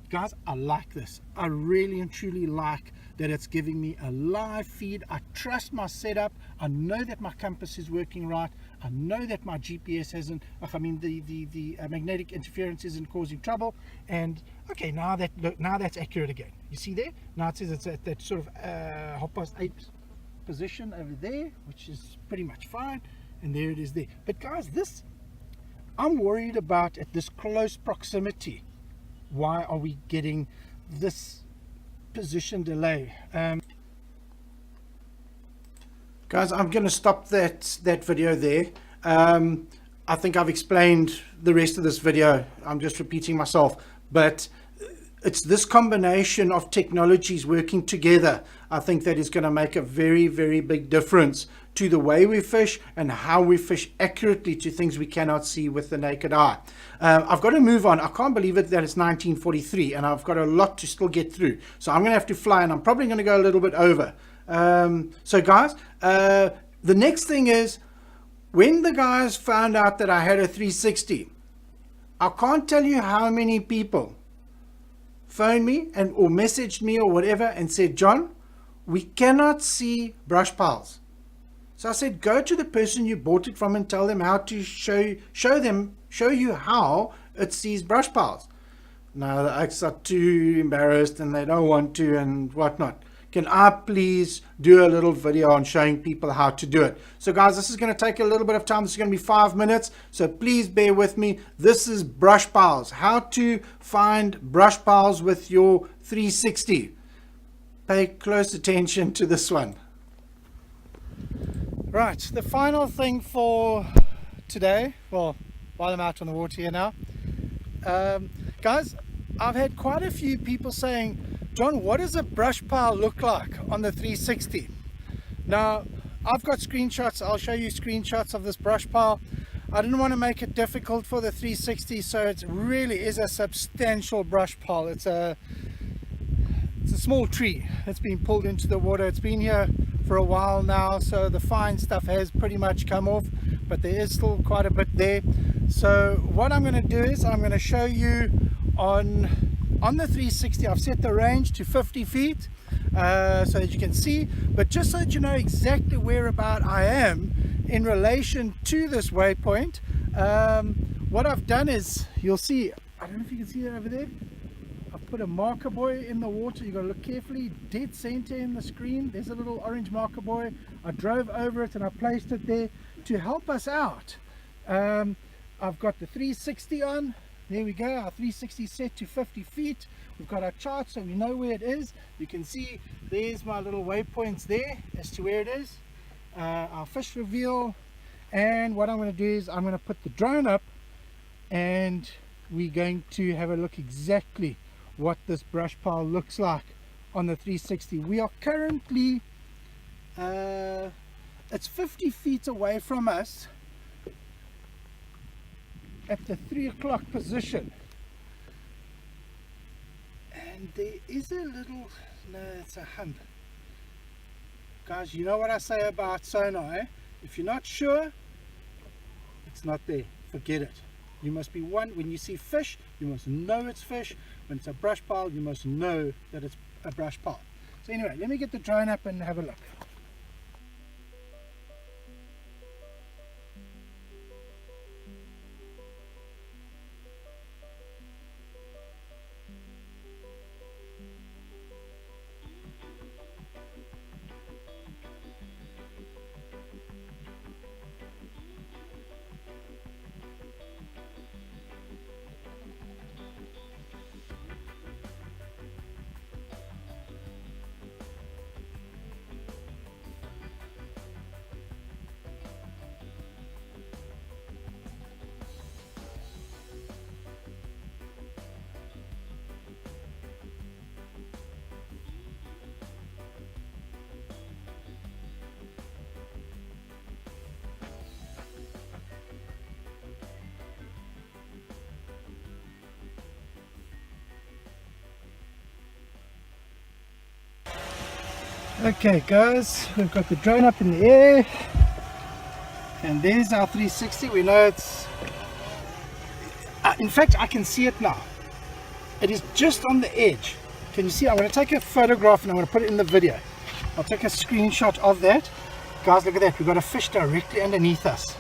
Guys, I like this. I really and truly like that it's giving me a live feed. I trust my setup. I know that my compass is working right. I know that my GPS hasn't, the magnetic interference isn't causing trouble. And okay, now that's accurate again. You see there? Now it says it's at that sort of 8:30 position over there, which is pretty much fine. And there it is there. But guys, this I'm worried about at this close proximity. Why are we getting this position delay? Guys, I'm going to stop that video there. I think I've explained the rest of this video. I'm just repeating myself, but it's this combination of technologies working together, I think, that is going to make a very, very big difference to the way we fish and how we fish accurately to things we cannot see with the naked eye. I've got to move on. I can't believe it that it's 1943 and I've got a lot to still get through. So I'm going to have to fly, and I'm probably going to go a little bit over. So guys, the next thing is, when the guys found out that I had a 360, I can't tell you how many people phoned me or messaged me or whatever and said, John, we cannot see brush piles. So I said, go to the person you bought it from and tell them how to show you how it sees brush piles. Now the oaks are too embarrassed and they don't want to and whatnot. Can I please do a little video on showing people how to do it? So guys, this is going to take a little bit of time. This is going to be 5 minutes. So please bear with me. This is brush piles. How to find brush piles with your 360. Pay close attention to this one. Right, the final thing for today, well, while I'm out on the water here now, guys, I've had quite a few people saying, John, what does a brush pile look like on the 360? Now, I've got screenshots. I'll show you screenshots of this brush pile. I didn't want to make it difficult for the 360, so it really is a substantial brush pile. It's a small tree that's been pulled into the water. It's been here for a while now, so the fine stuff has pretty much come off, but there is still quite a bit there. So what I'm going to do is I'm going to show you on the 360. I've set the range to 50 feet so that you can see, but just so that you know exactly whereabout I am in relation to this waypoint, what I've done is, you'll see, I don't know if you can see that over there, I've put a marker buoy in the water. You've got to look carefully, dead center in the screen. There's a little orange marker buoy. I drove over it and I placed it there to help us out. I've got the 360 on. There we go, our 360 set to 50 feet. We've got our chart so we know where it is. You can see there's my little waypoints there as to where it is. Our fish reveal. And what I'm going to do is I'm going to put the drone up and we're going to have a look exactly what this brush pile looks like on the 360. We are currently It's 50 feet away from us at the 3 o'clock position. And there is a little, no, it's a hump. Guys, you know what I say about sonar, eh? If you're not sure, it's not there. Forget it. You must be when you see fish, you must know it's fish. When it's a brush pile, you must know that it's a brush pile. So anyway, let me get the drone up and have a look. Okay guys, we've got the drone up in the air and there's our 360. We know it's in fact I can see it now. It is just on the edge. Can you see? I'm going to take a photograph and I'm going to put it in the video. I'll take a screenshot of that. Guys, look at that. We've got a fish directly underneath us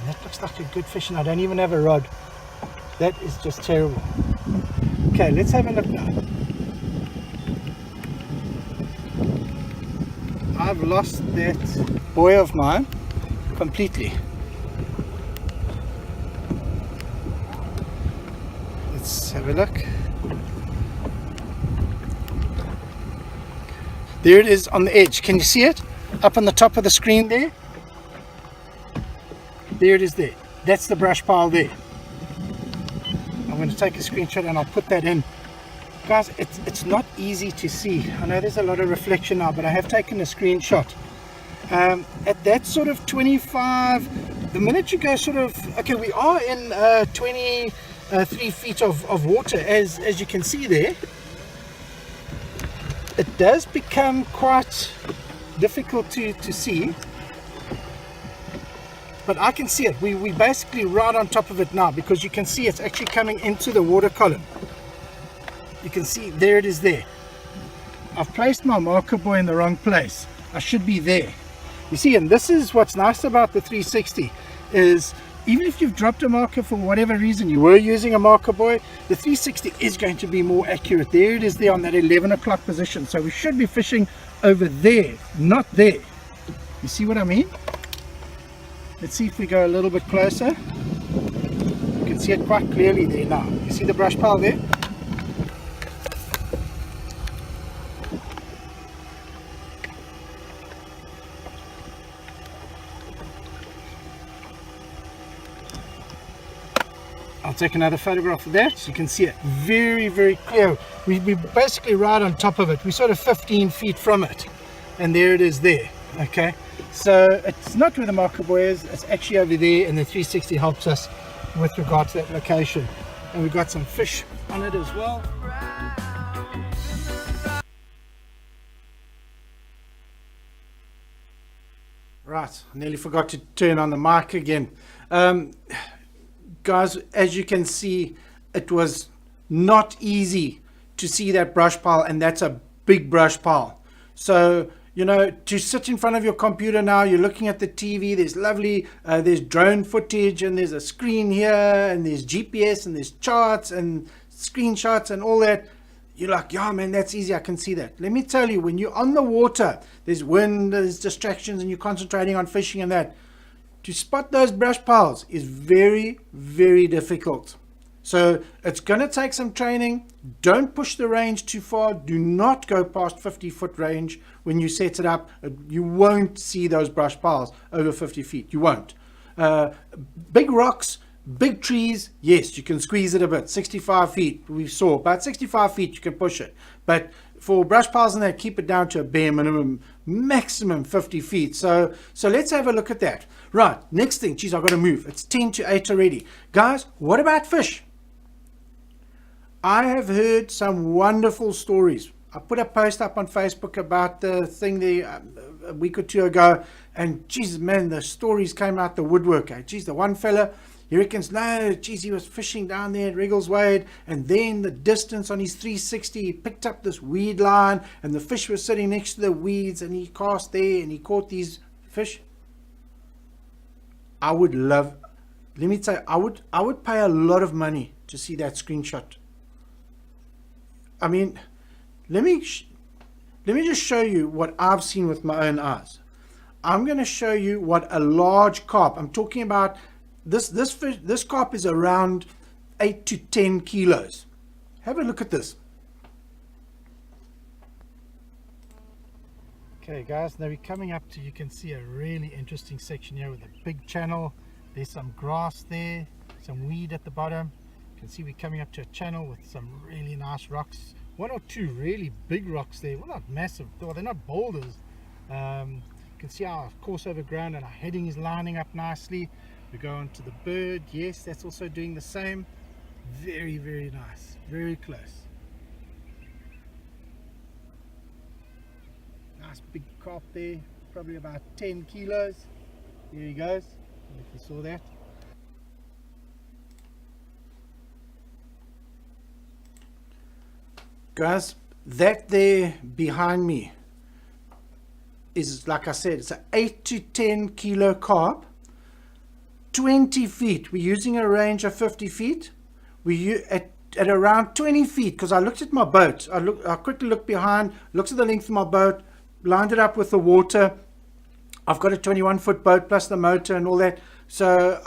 and that looks like a good fish and I don't even have a rod. That is just terrible. Okay, let's have a look now. I've lost that buoy of mine completely. Let's have a look. There it is on the edge. Can you see it? Up on the top of the screen there? There it is there. That's the brush pile there. I'm going to take a screenshot and I'll put that in. Guys, it's not easy to see. I know there's a lot of reflection now, but I have taken a screenshot. At that sort of 25, the minute you go sort of, okay, we are in 23 feet of water, as you can see there. It does become quite difficult to see, but I can see it. We basically right on top of it now because you can see it's actually coming into the water column. You can see there it is there. I've placed my marker buoy in the wrong place. I should be there. You see, and this is what's nice about the 360 is even if you've dropped a marker for whatever reason, you were using a marker buoy, the 360 is going to be more accurate. There it is there on that 11 o'clock position. So we should be fishing over there, not there. You see what I mean? Let's see if we go a little bit closer. You can see it quite clearly there now. You see the brush pile there? I'll take another photograph of that so you can see it very, very clear. We're basically right on top of it. We're sort of 15 feet from it. And there it is there. Okay. So it's not where the marker buoy is. It's actually over there, and the 360 helps us with regard to that location. And we've got some fish on it as well. Right. I nearly forgot to turn on the mic again. Guys, as you can see, it was not easy to see that brush pile, and that's a big brush pile. So, you know, to sit in front of your computer now, you're looking at the TV, there's lovely, there's drone footage, and there's a screen here, and there's GPS, and there's charts, and screenshots, and all that. You're like, yeah, man, that's easy, I can see that. Let me tell you, when you're on the water, there's wind, there's distractions, and you're concentrating on fishing and that. To spot those brush piles is very, very difficult. So it's going to take some training. Don't push the range too far. Do not go past 50-foot range when you set it up. You won't see those brush piles over 50 feet. You won't. Big rocks, big trees, yes, you can squeeze it a bit. 65 feet, we saw. About 65 feet, you can push it. But For brush piles and that, keep it down to a bare minimum, maximum 50 feet. So let's have a look at that. Right, next thing, geez, I've got to move. It's 10 to 8 already. Guys, what about fish? I have heard some wonderful stories. I put a post up on Facebook about the thing there a week or two ago, and geez, man, the stories came out the woodwork. Geez, the one fella, he reckons, no, geez, he was fishing down there at Wriggleswade, and then the distance on his 360, he picked up this weed line, and the fish was sitting next to the weeds, and he cast there, and he caught these fish. I would love, let me tell you, I would pay a lot of money to see that screenshot. I mean, let me just show you what I've seen with my own eyes. I'm going to show you what a large carp, I'm talking about, this fish, this carp is around 8 to 10 kilos. Have a look at this. Okay guys, now we're coming up to, you can see a really interesting section here with a big channel. There's some grass there, some weed at the bottom. You can see we're coming up to a channel with some really nice rocks. One or two really big rocks there. Well, not massive, though they're not boulders. You can see our course over ground and our heading is lining up nicely. We go on to the bird. Yes, that's also doing the same. Very, very nice. Very close. Nice big carp there. Probably about 10 kilos. There he goes. I don't know if you saw that. Guys, that there behind me is, like I said, it's an 8 to 10 kilo carp, 20 feet. We're using a range of 50 feet. We at around 20 feet, because I looked at my boat. I quickly looked behind, looked at the length of my boat, lined it up with the water. I've got a 21-foot boat plus the motor and all that. So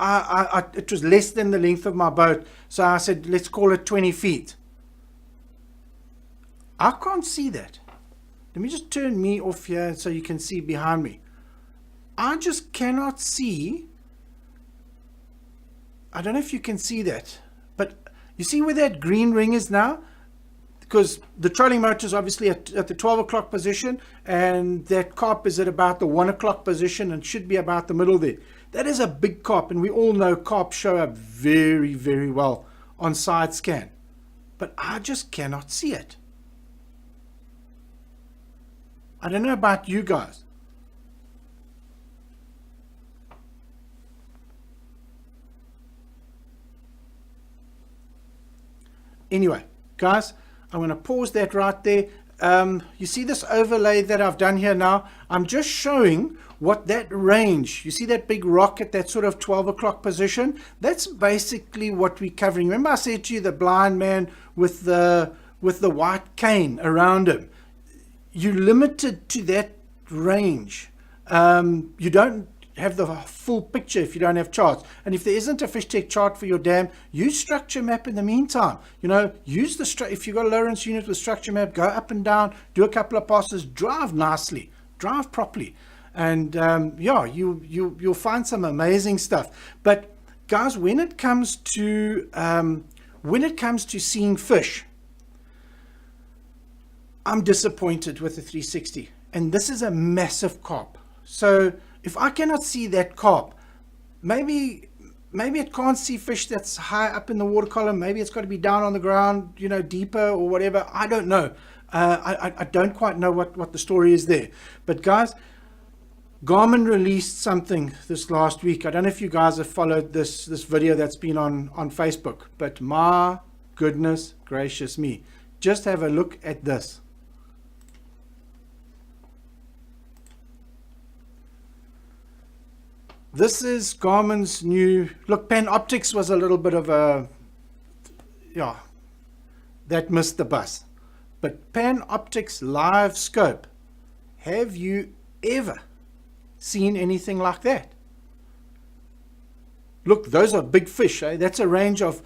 it was less than the length of my boat. So I said, let's call it 20 feet. I can't see that. Let me just turn me off here so you can see behind me. I just cannot see. I don't know if you can see that, but you see where that green ring is now? Because the trolling motor is obviously at the 12 o'clock position, and that carp is at about the 1 o'clock position and should be about the middle there. That is a big carp, and we all know carp show up very, very well on side scan. But I just cannot see it. I don't know about you guys. Anyway, guys, I'm going to pause that right there. You see this overlay that I've done here now? I'm just showing what that range, you see that big rock at that sort of 12 o'clock position? That's basically what we're covering. Remember I said to you the blind man with the white cane around him? You're limited to that range. You don't have the full picture if you don't have charts. And if there isn't a FishTec chart for your dam, use structure map in the meantime. You know, use the if you've got a Lawrence unit with structure map, go up and down, do a couple of passes, drive nicely, drive properly, and yeah, you'll find some amazing stuff. But guys, when it comes to seeing fish, I'm disappointed with the 360, and this is a massive carp. So if I cannot see that carp, maybe it can't see fish that's high up in the water column. Maybe it's got to be down on the ground, you know, deeper or whatever. I don't know. I don't quite know what the story is there. But guys, Garmin released something this last week. I don't know if you guys have followed this video that's been on Facebook, but my goodness gracious me, just have a look at this. This is Garmin's new look. Panoptix was a little bit of a, yeah, that missed the bus. But Panoptix live scope, have you ever seen anything like that? Look, those are big fish. That's a range of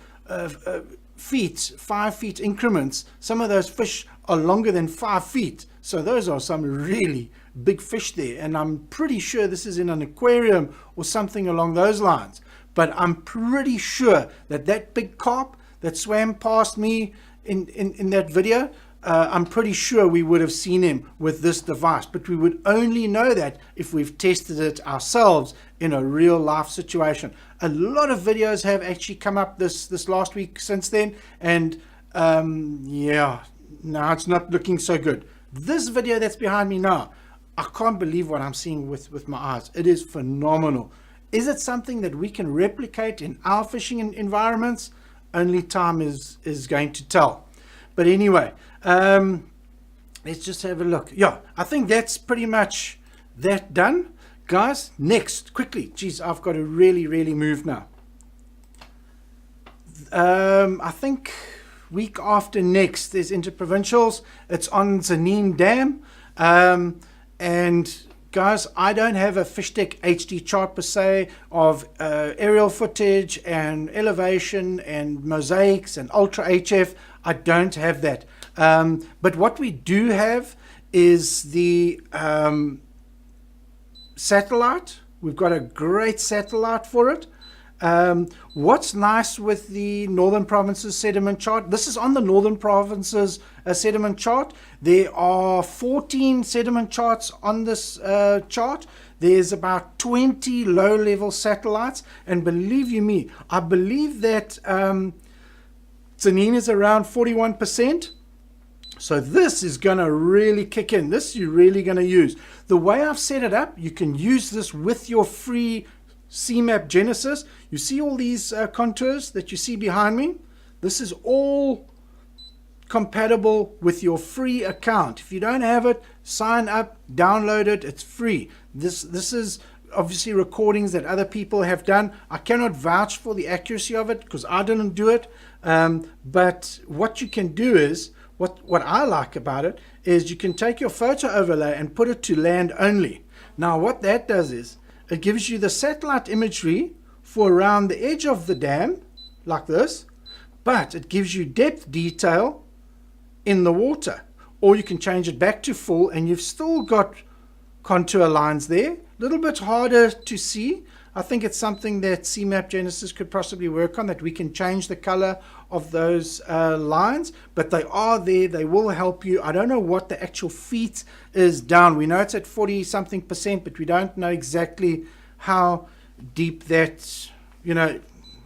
feet, 5 feet increments. Some of those fish are longer than 5 feet. So those are some really big fish there. And I'm pretty sure this is in an aquarium or something along those lines. But I'm pretty sure that big carp that swam past me in that video, I'm pretty sure we would have seen him with this device, but we would only know that if we've tested it ourselves in a real life situation. A lot of videos have actually come up this last week since then, and yeah, now it's not looking so good. This video that's behind me now, I can't believe what I'm seeing with my eyes. It is phenomenal. Is it something that we can replicate in our fishing environments? Only time is going to tell. But anyway, let's just have a look. Yeah, I think that's pretty much that done. Guys, next, quickly. Geez, I've got to really move now. I think week after next, there's Interprovincials. It's on Zanin Dam. And guys, I don't have a FishTec HD chart per se of aerial footage and elevation and mosaics and ultra HF. I don't have that. But what we do have is the satellite. We've got a great satellite for it. What's nice with the Northern Provinces sediment chart, this is on the Northern Provinces sediment chart. There are 14 sediment charts on this chart. There's about 20 low-level satellites, and believe you me, I believe that Zanin is around 41%. So this is going to really kick in. This you're really going to use. The way I've set it up, you can use this with your free CMAP Genesis. You see all these contours that you see behind me? This is all compatible with your free account. If you don't have it, sign up, download it. It's free. This is obviously recordings that other people have done. I cannot vouch for the accuracy of it because I didn't do it. But what you can do is, what I like about it is you can take your photo overlay and put it to land only. Now what that does is it gives you the satellite imagery for around the edge of the dam like this, but it gives you depth detail in the water, or you can change it back to full and you've still got contour lines there. A little bit harder to see. I think it's something that CMAP Genesis could possibly work on, that we can change the color of those lines, but they are there. They will help you. I don't know what the actual feet is down. We know it's at 40 something percent, but we don't know exactly how deep that, you know,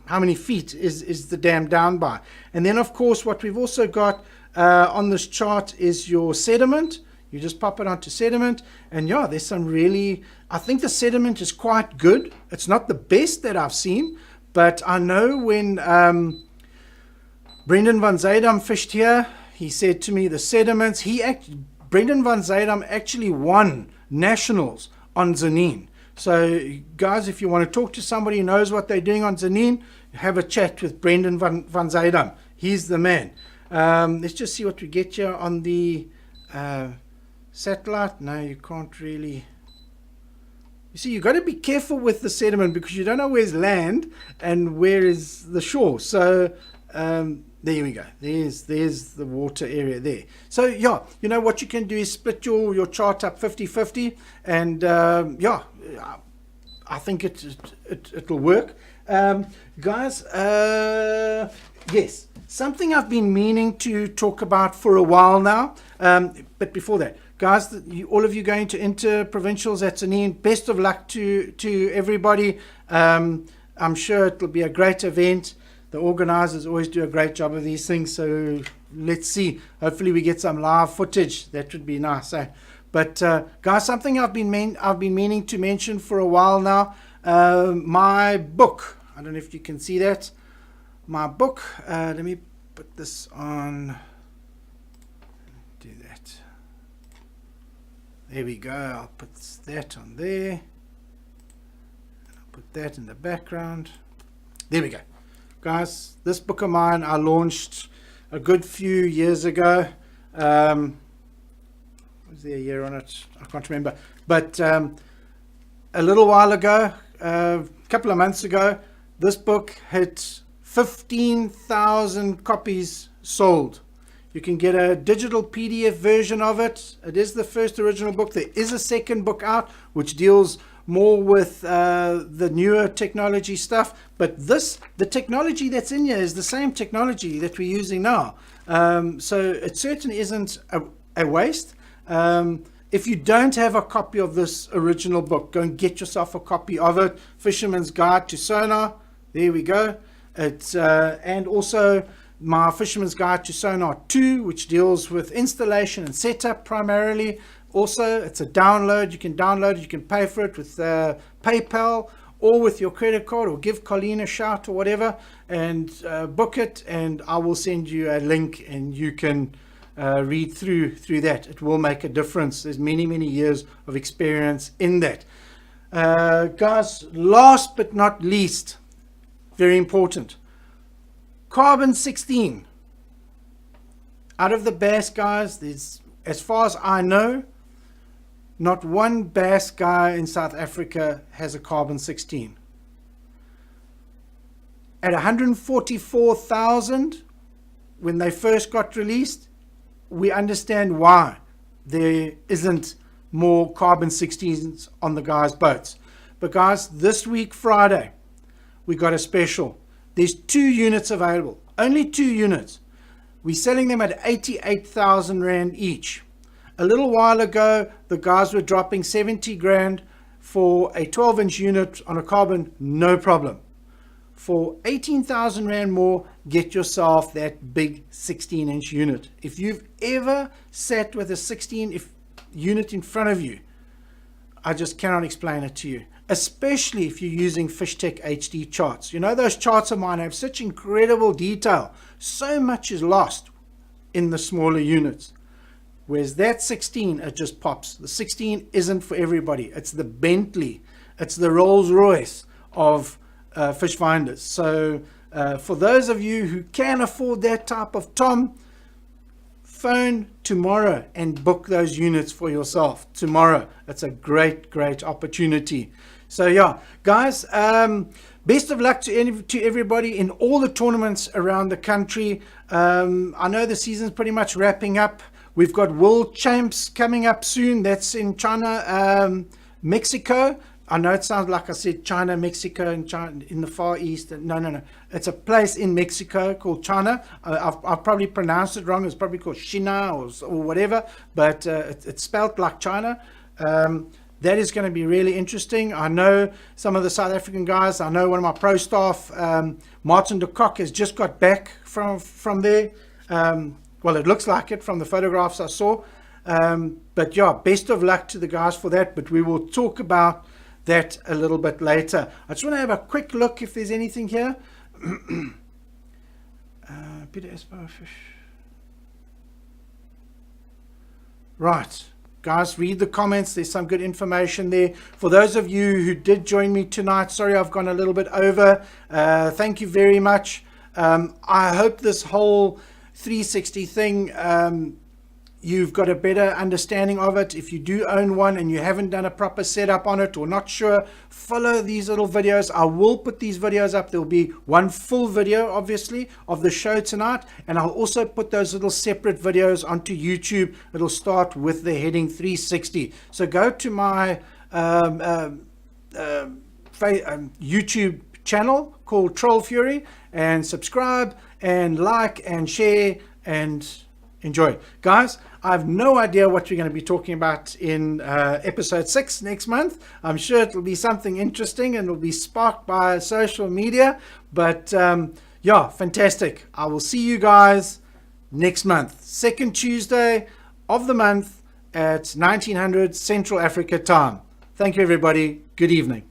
how many feet is the dam down by. And then of course what we've also got on this chart is your sediment. You just pop it onto sediment, and yeah, there's some really, I think the sediment is quite good. It's not the best that I've seen, but I know when Brendan van Zydam fished here, he said to me the sediments, Brendan van Zydam actually won nationals on Zanin. So guys, if you want to talk to somebody who knows what they're doing on Zanin, have a chat with Brendan van Zydam. He's the man. Let's just see what we get here on the satellite. No, you can't really. You see, you've got to be careful with the sediment because you don't know where's land and where is the shore. So there we go. There's the water area there. So yeah, you know what you can do is split your chart up 50-50, and yeah, I think it'll work. Guys, yes, something I've been meaning to talk about for a while now, but before that, guys, all of you going to Interprovincials at Zanin, best of luck to everybody. I'm sure it'll be a great event. The organizers always do a great job of these things, so let's see. Hopefully we get some live footage. That would be nice. But guys, something I've been meaning to mention for a while now. My book. I don't know if you can see that. My book. Let me put this on. Do that. There we go. I'll put that on there. I'll put that in the background. There we go. Guys, this book of mine I launched a good few years ago. Was there a year on it? I can't remember. But a little while ago, a couple of months ago, this book hit 15,000 copies sold. You can get a digital PDF version of it. It is the first original book. There is a second book out which deals more with the newer technology stuff. But the technology that's in here is the same technology that we're using now. So it certainly isn't a waste. If you don't have a copy of this original book, go and get yourself a copy of it. Fisherman's Guide to Sonar. There we go. It's and also my Fisherman's Guide to Sonar 2, which deals with installation and setup primarily. Also, it's a download. You can download it. You can pay for it with PayPal or with your credit card, or give Colleen a shout or whatever, and book it. And I will send you a link, and you can read through that. It will make a difference. There's many years of experience in that. Guys, last but not least, very important, carbon 16. Out of the bass guys, there's, as far as I know, not one bass guy in South Africa has a carbon 16. At 144,000 when they first got released, we understand why there isn't more carbon 16s on the guys' boats. But guys, this week Friday we got a special. There's 2 units available, only 2 units. We're selling them at 88,000 Rand each. A little while ago the guys were dropping 70 grand for a 12-inch unit on a carbon, no problem. For 18,000 Rand more, get yourself that big 16-inch unit. If you've ever sat with a 16 unit in front of you, I just cannot explain it to you. Especially if you're using FishTec HD charts. You know, those charts of mine have such incredible detail. So much is lost in the smaller units. Whereas that 16, it just pops. The 16 isn't for everybody. It's the Bentley. It's the Rolls Royce of fish finders. So for those of you who can afford that type of Tom, phone tomorrow and book those units for yourself tomorrow. It's a great opportunity. So yeah, guys, best of luck to everybody in all the tournaments around the country. I know the season's pretty much wrapping up. We've got World Champs coming up soon. That's in China, Mexico. I know it sounds like I said China, Mexico, and China in the Far East. No. It's a place in Mexico called China. I've probably pronounced it wrong. It's probably called China or whatever, but it's spelled like China. That is going to be really interesting. I know some of the South African guys. I know one of my pro staff, Martin de Kock, has just got back from there. Well, it looks like it from the photographs I saw. But yeah, best of luck to the guys for that. But we will talk about that a little bit later. I just want to have a quick look if there's anything here. Peter Espo fish. Right. Guys, read the comments. There's some good information there. For those of you who did join me tonight, sorry I've gone a little bit over. Thank you very much. I hope this whole 360 thing, you've got a better understanding of it. If you do own one and you haven't done a proper setup on it or not sure, follow these little videos. I will put these videos up. There'll be one full video, obviously, of the show tonight, and I'll also put those little separate videos onto YouTube. It'll start with the heading 360. So go to my YouTube channel called Troll Fury and subscribe and like and share and enjoy. Guys, I have no idea what we're going to be talking about in episode 6 next month. I'm sure it'll be something interesting and it'll be sparked by social media. But yeah, fantastic. I will see you guys next month, second Tuesday of the month at 1900 Central Africa time. Thank you, everybody. Good evening.